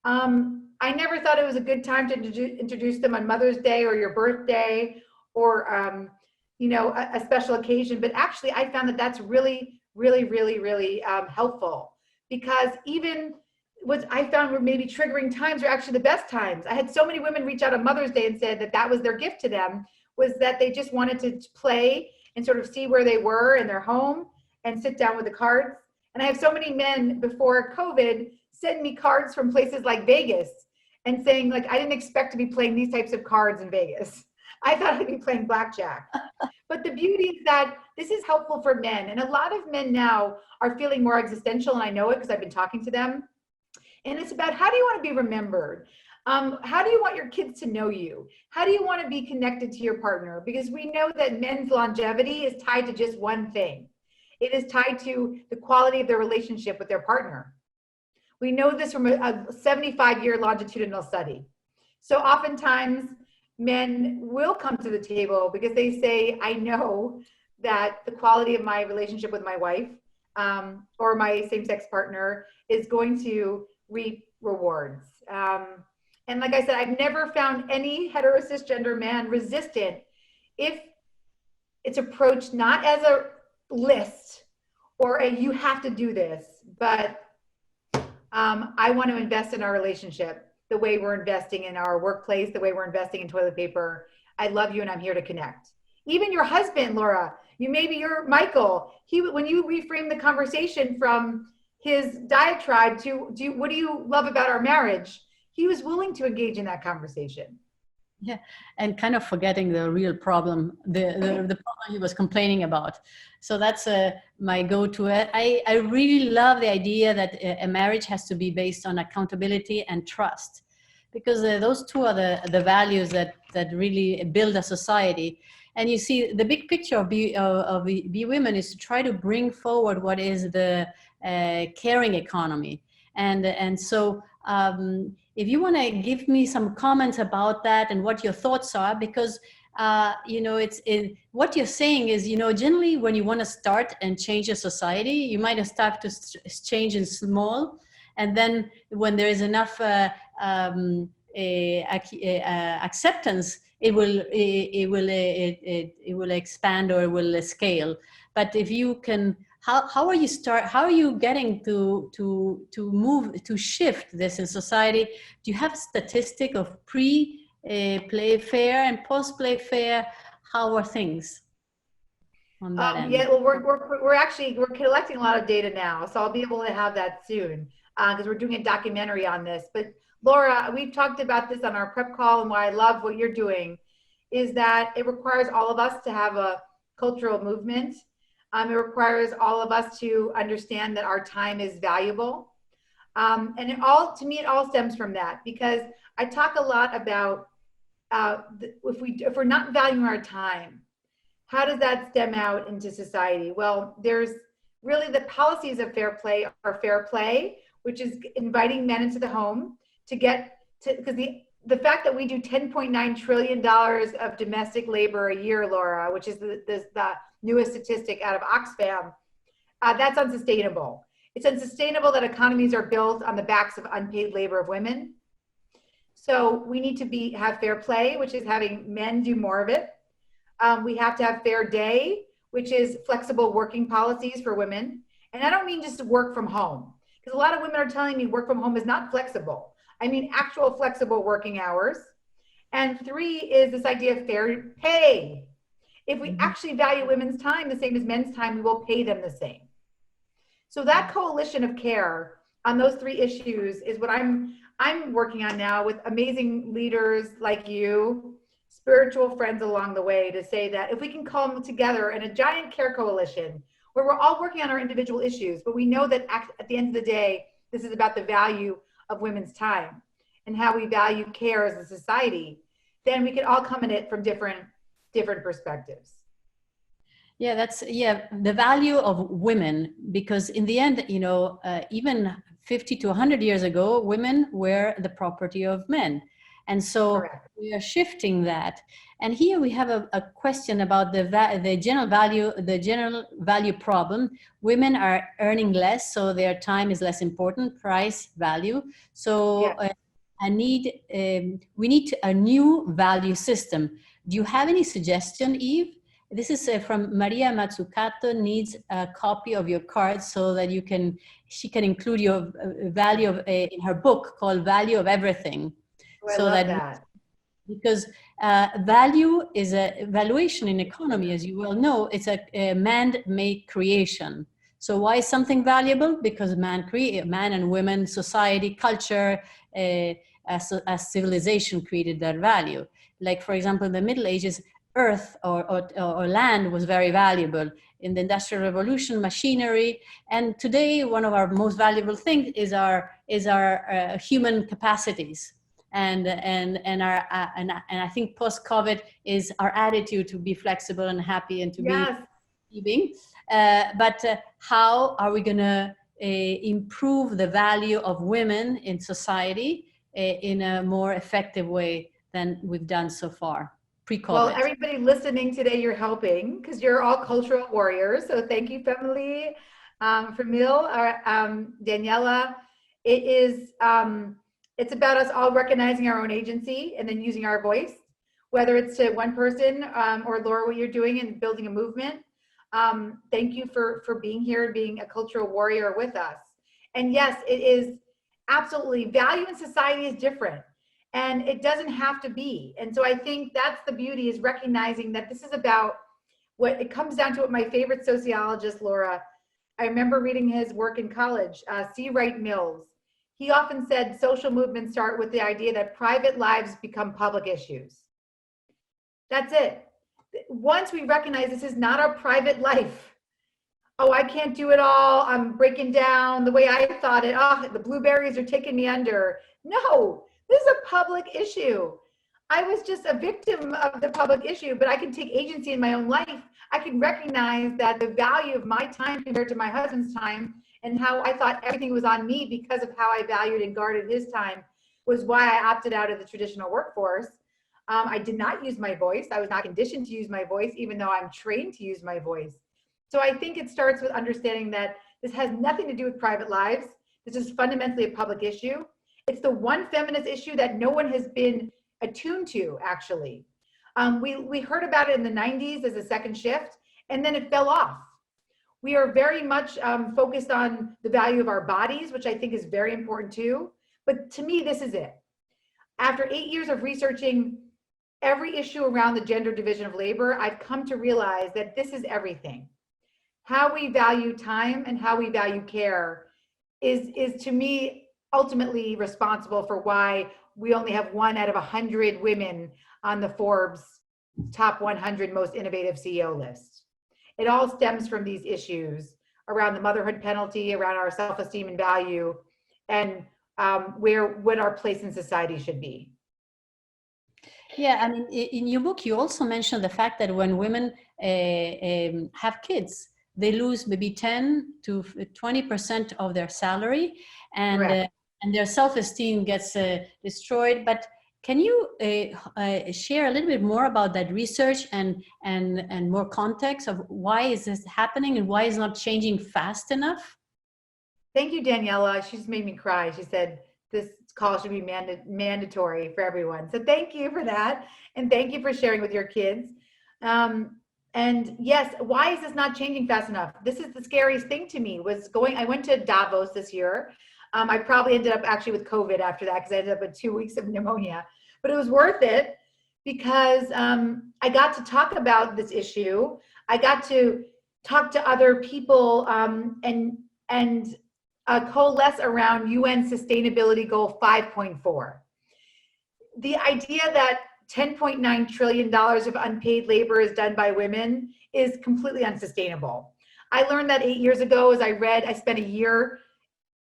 I never thought it was a good time to introduce them on Mother's Day or your birthday or a special occasion, but actually I found that that's really, really, really, really helpful, because even what I found were maybe triggering times are actually the best times. I had so many women reach out on Mother's Day and said that that was their gift to them, was that they just wanted to play and sort of see where they were in their home and sit down with the cards. And I have so many men before COVID send me cards from places like Vegas and saying, like, I didn't expect to be playing these types of cards in Vegas. I thought I'd be playing blackjack. But the beauty is that this is helpful for men. And a lot of men now are feeling more existential, and I know it because I've been talking to them. And it's about, how do you want to be remembered? How do you want your kids to know you? How do you want to be connected to your partner? Because we know that men's longevity is tied to just one thing. It is tied to the quality of their relationship with their partner. We know this from a 75-year longitudinal study. So oftentimes men will come to the table because they say, I know that the quality of my relationship with my wife or my same-sex partner is going to reap rewards. And like I said, I've never found any hetero-cisgender man resistant if it's approached not as a list or a you have to do this, but I want to invest in our relationship. the way we're investing in our workplace, the way we're investing in toilet paper. I love you and I'm here to connect. Even your husband, Laura, your Michael, when you reframe the conversation from his diatribe to what do you love about our marriage, he was willing to engage in that conversation. Yeah, and kind of forgetting the real problem, the problem he was complaining about. So that's my go-to. I really love the idea that a marriage has to be based on accountability and trust, because those two are the values that really build a society. And you see, the big picture of Be Women is to try to bring forward what is the caring economy, and so. If you want to give me some comments about that and what your thoughts are, because what you're saying is, generally when you want to start and change a society, you might have start to change in small, and then when there is enough acceptance, it will expand, or it will scale. But if you can, how are you getting to move, to shift this in society? Do you have statistic of play fair and post play fair? How are things on that end? Yeah, well, we're collecting a lot of data now, so I'll be able to have that soon because we're doing a documentary on this. But Laura, we've talked about this on our prep call, and why I love what you're doing is that it requires all of us to have a cultural movement. It requires all of us to understand that our time is valuable. And to me, it all stems from that, because I talk a lot about if we're not valuing our time, how does that stem out into society? Well, there's really the policies of fair play are fair play, which is inviting men into the home to get to, because the fact that we do $10.9 trillion of domestic labor a year, Laura, which is the newest statistic out of Oxfam, that's unsustainable. It's unsustainable that economies are built on the backs of unpaid labor of women. So we need to have fair play, which is having men do more of it. We have to have fair day, which is flexible working policies for women. And I don't mean just to work from home, because a lot of women are telling me work from home is not flexible. I mean actual flexible working hours. And 3 is this idea of fair pay. If we actually value women's time the same as men's time, we will pay them the same. So that coalition of care on those 3 issues is what I'm working on now with amazing leaders like you, spiritual friends along the way, to say that if we can come together in a giant care coalition where we're all working on our individual issues, but we know that at the end of the day, this is about the value of women's time and how we value care as a society, then we can all come at it from different perspectives. Yeah, that's the value of women, because in the end, even 50 to 100 years ago, women were the property of men. And so Correct. We are shifting that. And here we have a question about the general value problem. Women are earning less, so their time is less important, price, value. So we need a new value system. Do you have any suggestion, Eve? This is from Maria Mazzucato. Needs a copy of your card so that she can include your value in her book called Value of Everything. Oh, I love that. Because value is a valuation in economy, as you well know. It's a man-made creation. So why is something valuable? Because man and women, society, culture, as civilization created that value. Like, for example, in the Middle Ages, earth or land was very valuable. In the Industrial Revolution, machinery, and today one of our most valuable things is our human capacities, and I think post-COVID is our attitude to be flexible and happy and to be giving. But how are we going to improve the value of women in society in a more effective way than we've done so far? Pre-COVID. Well, everybody listening today, you're helping because you're all cultural warriors. So thank you, Femily, Famil, Daniela. It's about us all recognizing our own agency and then using our voice, whether it's to one person or Laura, what you're doing and building a movement. Thank you for being here and being a cultural warrior with us. And yes, it is Absolutely. Value in society is different, and it doesn't have to be. And so I think that's the beauty, is recognizing that this is about what it comes down to. What my favorite sociologist, Laura, I remember reading his work in college, C. Wright Mills. He often said social movements start with the idea that private lives become public issues. That's it. Once we recognize this is not our private life, oh, I can't do it all, I'm breaking down the way I thought it, oh, the blueberries are taking me under. No, this is a public issue. I was just a victim of the public issue, but I can take agency in my own life. I can recognize that the value of my time compared to my husband's time, and how I thought everything was on me because of how I valued and guarded his time, was why I opted out of the traditional workforce. I did not use my voice. I was not conditioned to use my voice, even though I'm trained to use my voice. So I think it starts with understanding that this has nothing to do with private lives. This is fundamentally a public issue. It's the one feminist issue that no one has been attuned to, actually. We heard about it in the 90s as a second shift, and then it fell off. We are very much focused on the value of our bodies, which I think is very important too. But to me, this is it. After 8 years of researching every issue around the gender division of labor, I've come to realize that this is everything. How we value time and how we value care is to me ultimately responsible for why we only have 1 out of 100 women on the Forbes top 100 most innovative CEO list. It all stems from these issues around the motherhood penalty, around our self-esteem and value, and what our place in society should be. Yeah, I mean, in your book, you also mentioned the fact that when women have kids, they lose maybe 10 to 20% of their salary, and their self-esteem gets destroyed. But can you share a little bit more about that research and more context of why is this happening and why it's not changing fast enough? Thank you, Daniela. She just made me cry. She said this call should be mandatory for everyone. So thank you for that. And thank you for sharing with your kids. And yes, why is this not changing fast enough? This is the scariest thing to me, I went to Davos this year. I probably ended up actually with COVID after that, because I ended up with 2 weeks of pneumonia, but it was worth it because I got to talk about this issue. I got to talk to other people and coalesce around UN Sustainability Goal 5.4. The idea that $10.9 trillion of unpaid labor is done by women is completely unsustainable. I learned that 8 years ago as I spent a year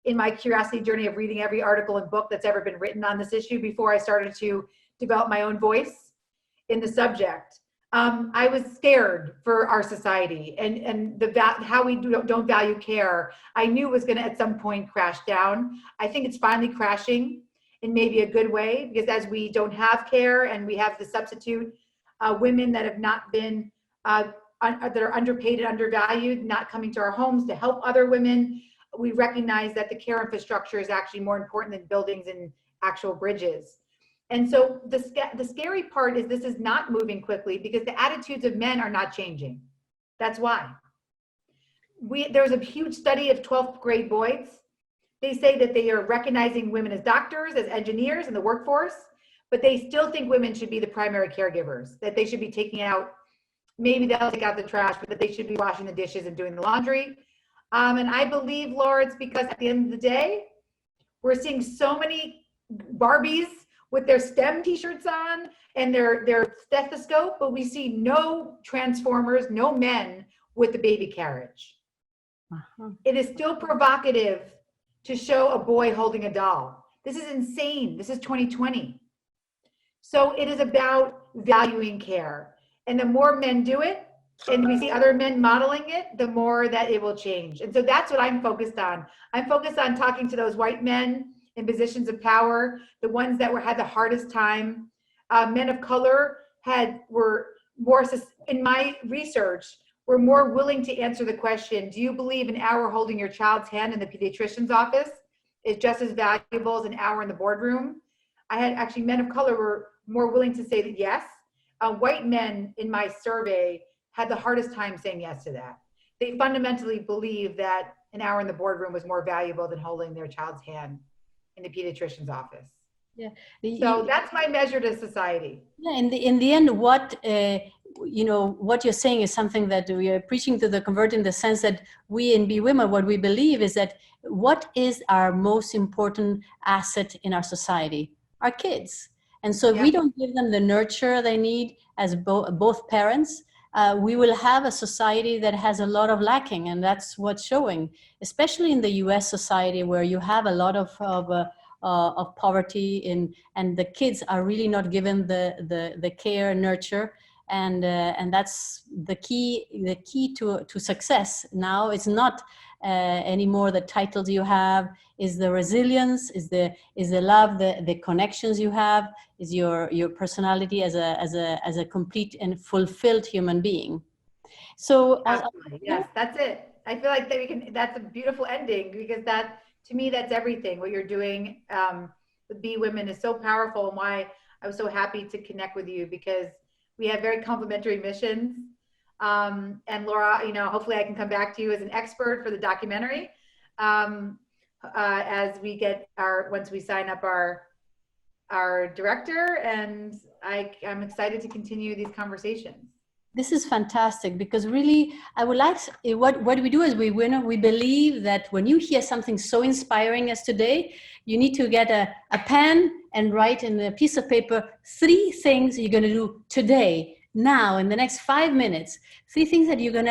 in my curiosity journey of reading every article and book that's ever been written on this issue before I started to develop my own voice in the subject. I was scared for our society and how we don't value care. I knew it was going to at some point crash down. I think it's finally crashing in maybe a good way, because as we don't have care and we have the substitute women that have not been, that are underpaid and undervalued, not coming to our homes to help other women, we recognize that the care infrastructure is actually more important than buildings and actual bridges. And so the scary part is this is not moving quickly because the attitudes of men are not changing. That's why. There was a huge study of 12th grade boys. They say that they are recognizing women as doctors, as engineers in the workforce, but they still think women should be the primary caregivers, that they should be taking out, maybe they'll take out the trash, but that they should be washing the dishes and doing the laundry. And I believe, Laura, it's because at the end of the day, we're seeing so many Barbies with their STEM t-shirts on and their stethoscope, but we see no transformers, no men with the baby carriage. It is still provocative to show a boy holding a doll. This is insane. This is 2020. So it is about valuing care. And the more men do it, and we see other men modeling it, the more that it will change. And so that's what I'm focused on. I'm focused on talking to those white men in positions of power, the ones that had the hardest time. Men of color were more, in my research, were more willing to answer the question, do you believe an hour holding your child's hand in the pediatrician's office is just as valuable as an hour in the boardroom? I had actually men of color were more willing to say that yes. White men in my survey had the hardest time saying yes to that. They fundamentally believe that an hour in the boardroom was more valuable than holding their child's hand. in the pediatrician's office. Yeah. So that's my measure to society. Yeah, in the end, what what you're saying is something that we are preaching to the convert, in the sense that we in Be Women, what we believe is that what is our most important asset in our society? Our kids. And so if we don't give them the nurture they need as both parents, we will have a society that has a lot of lacking, and that's what's showing, especially in the U.S. society, where you have a lot of poverty and the kids are really not given the care and nurture, and that's the key to success. Now it's not anymore the titles you have, is the resilience, is the love, the connections you have, is your personality as a complete and fulfilled human being. So absolutely, yes, that's it. I feel like that's a beautiful ending, because that, to me, that's everything. What you're doing with Be Women is so powerful, and why I was so happy to connect with you, because we have very complementary missions. And Laura, hopefully I can come back to you as an expert for the documentary as we get once we sign up our director, and I'm excited to continue these conversations. This is fantastic, because really, I would like, what we do as we believe that when you hear something so inspiring as today, you need to get a pen and write in a piece of paper 3 things you're going to do today, now, in the next 5 minutes. 3 things that you're going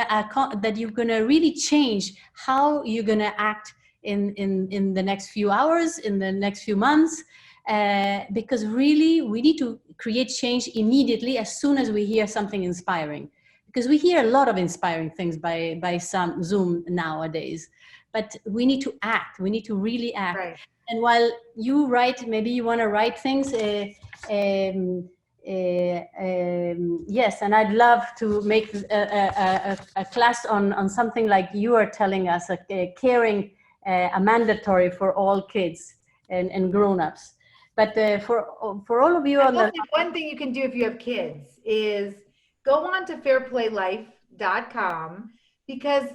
to really change how you're going to act in the next few hours, in the next few months. Because really we need to create change immediately as soon as we hear something inspiring, because we hear a lot of inspiring things by some Zoom nowadays, but we need to act. We need to really act. Right. And while you write, maybe you want to write things, yes, and I'd love to make a class on something like you are telling us, a caring, a mandatory for all kids and grown-ups. But for all of you, one thing you can do if you have kids is go on to fairplaylife.com, because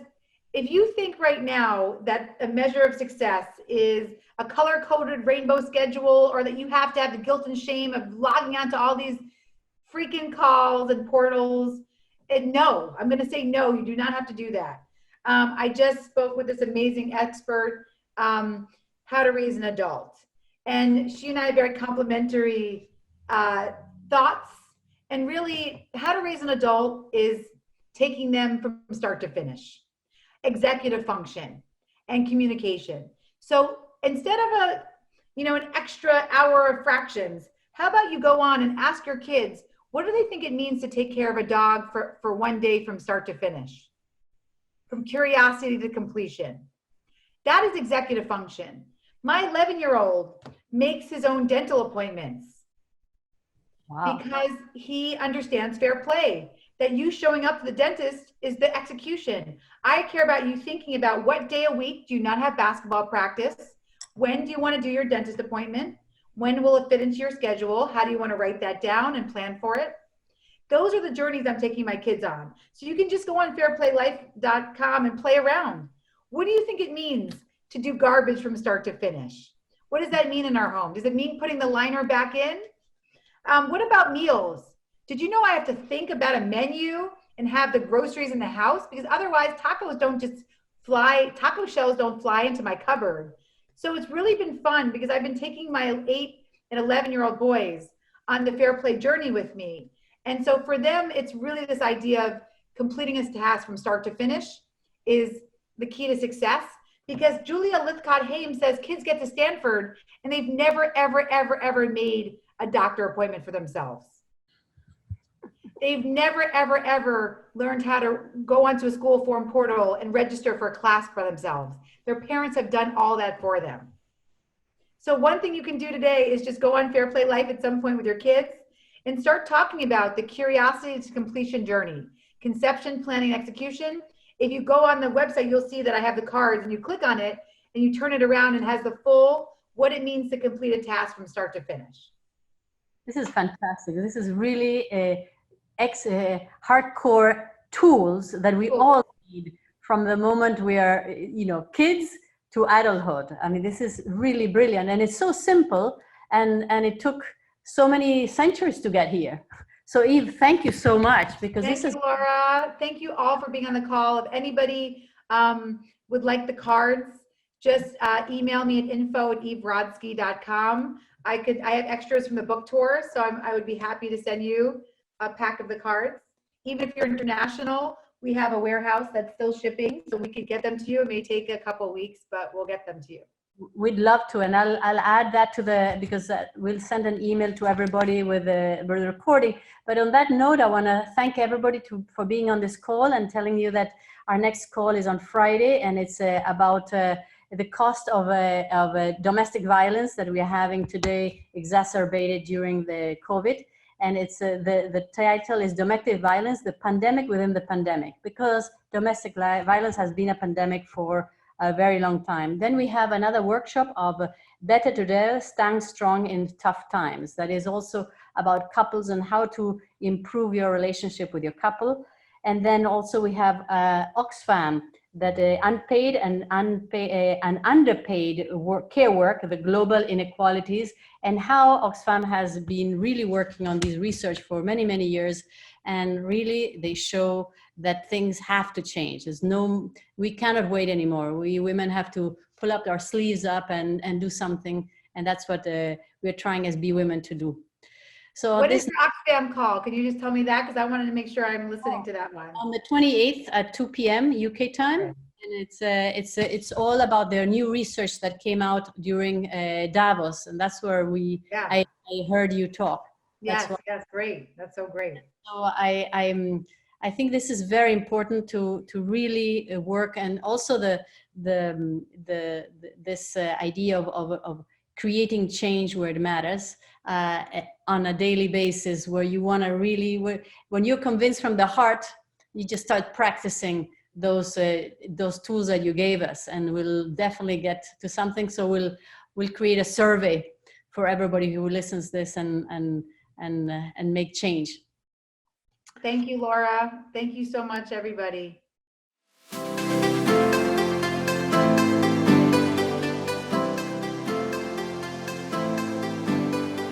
if you think right now that a measure of success is a color-coded rainbow schedule, or that you have to have the guilt and shame of logging onto all these freaking calls and portals, and no, I'm going to say no, you do not have to do that. I just spoke with this amazing expert, how to raise an adult. And she and I have very complementary thoughts. And really, how to raise an adult is taking them from start to finish. Executive function and communication. So instead of an extra hour of fractions, how about you go on and ask your kids, what do they think it means to take care of a dog for one day from start to finish? From curiosity to completion. That is executive function. My 11-year-old makes his own dental appointments. Wow. Because he understands fair play, that you showing up to the dentist is the execution. I care about you thinking about what day a week do you not have basketball practice? When do you want to do your dentist appointment? When will it fit into your schedule? How do you want to write that down and plan for it? Those are the journeys I'm taking my kids on. So you can just go on fairplaylife.com and play around. What do you think it means to do garbage from start to finish? What does that mean in our home? Does it mean putting the liner back in? What about meals? Did you know I have to think about a menu and have the groceries in the house? Because otherwise tacos don't just fly, taco shells don't fly into my cupboard. So it's really been fun, because I've been taking my 8 and 11-year-old boys on the Fair Play journey with me. And so for them, it's really this idea of completing a task from start to finish is the key to success. Because Julia Lythcott-Haim says kids get to Stanford and they've never, ever, ever, ever made a doctor appointment for themselves. They've never, ever, ever learned how to go onto a school form portal and register for a class for themselves. Their parents have done all that for them. So one thing you can do today is just go on Fair Play Life at some point with your kids and start talking about the curiosity to completion journey, conception, planning, execution. If you go on the website, you'll see that I have the cards, and you click on it and you turn it around and it has the full, what it means to complete a task from start to finish. This is fantastic. This is really hardcore tools that we all need from the moment we are, kids to adulthood. I mean, this is really brilliant, and it's so simple, and it took so many centuries to get here. So Eve, thank you so much, because Thank you, Laura. Thank you all for being on the call. If anybody would like the cards, just email me at info@everodsky.com. I have extras from the book tour, so I would be happy to send you a pack of the cards. Even if you're international, we have a warehouse that's still shipping, so we could get them to you. It may take a couple weeks, but we'll get them to you. We'd love to, and I'll add that to because we'll send an email to everybody with the recording. But on that note, I want to thank everybody for being on this call and telling you that our next call is on Friday, and it's about the cost of domestic violence that we are having today, exacerbated during the COVID. And it's the title is Domestic Violence, the Pandemic Within the Pandemic, because domestic violence has been a pandemic for a very long time. Then we have another workshop of Better Together, Stand Strong in Tough Times. That is also about couples and how to improve your relationship with your couple. And then also we have Oxfam, that unpaid and underpaid care work, the global inequalities, and how Oxfam has been really working on these research for many, many years. And really they show that things have to change. We cannot wait anymore. We women have to pull up our sleeves up and do something. And that's what we're trying as Be Women to do. So what is the Oxfam call? Can you just tell me that? Because I wanted to make sure I'm listening to that one. On the 28th at 2 p.m. UK time. Okay. And it's all about their new research that came out during Davos. And that's where I heard you talk. Yes, that's great. That's so great. So I think this is very important to really work, and also this idea of creating change where it matters on a daily basis, where you want to really, when you're convinced from the heart, you just start practicing those tools that you gave us, and we'll definitely get to something. So we'll create a survey for everybody who listens to this and make change. Thank you, Laura. Thank you so much, everybody.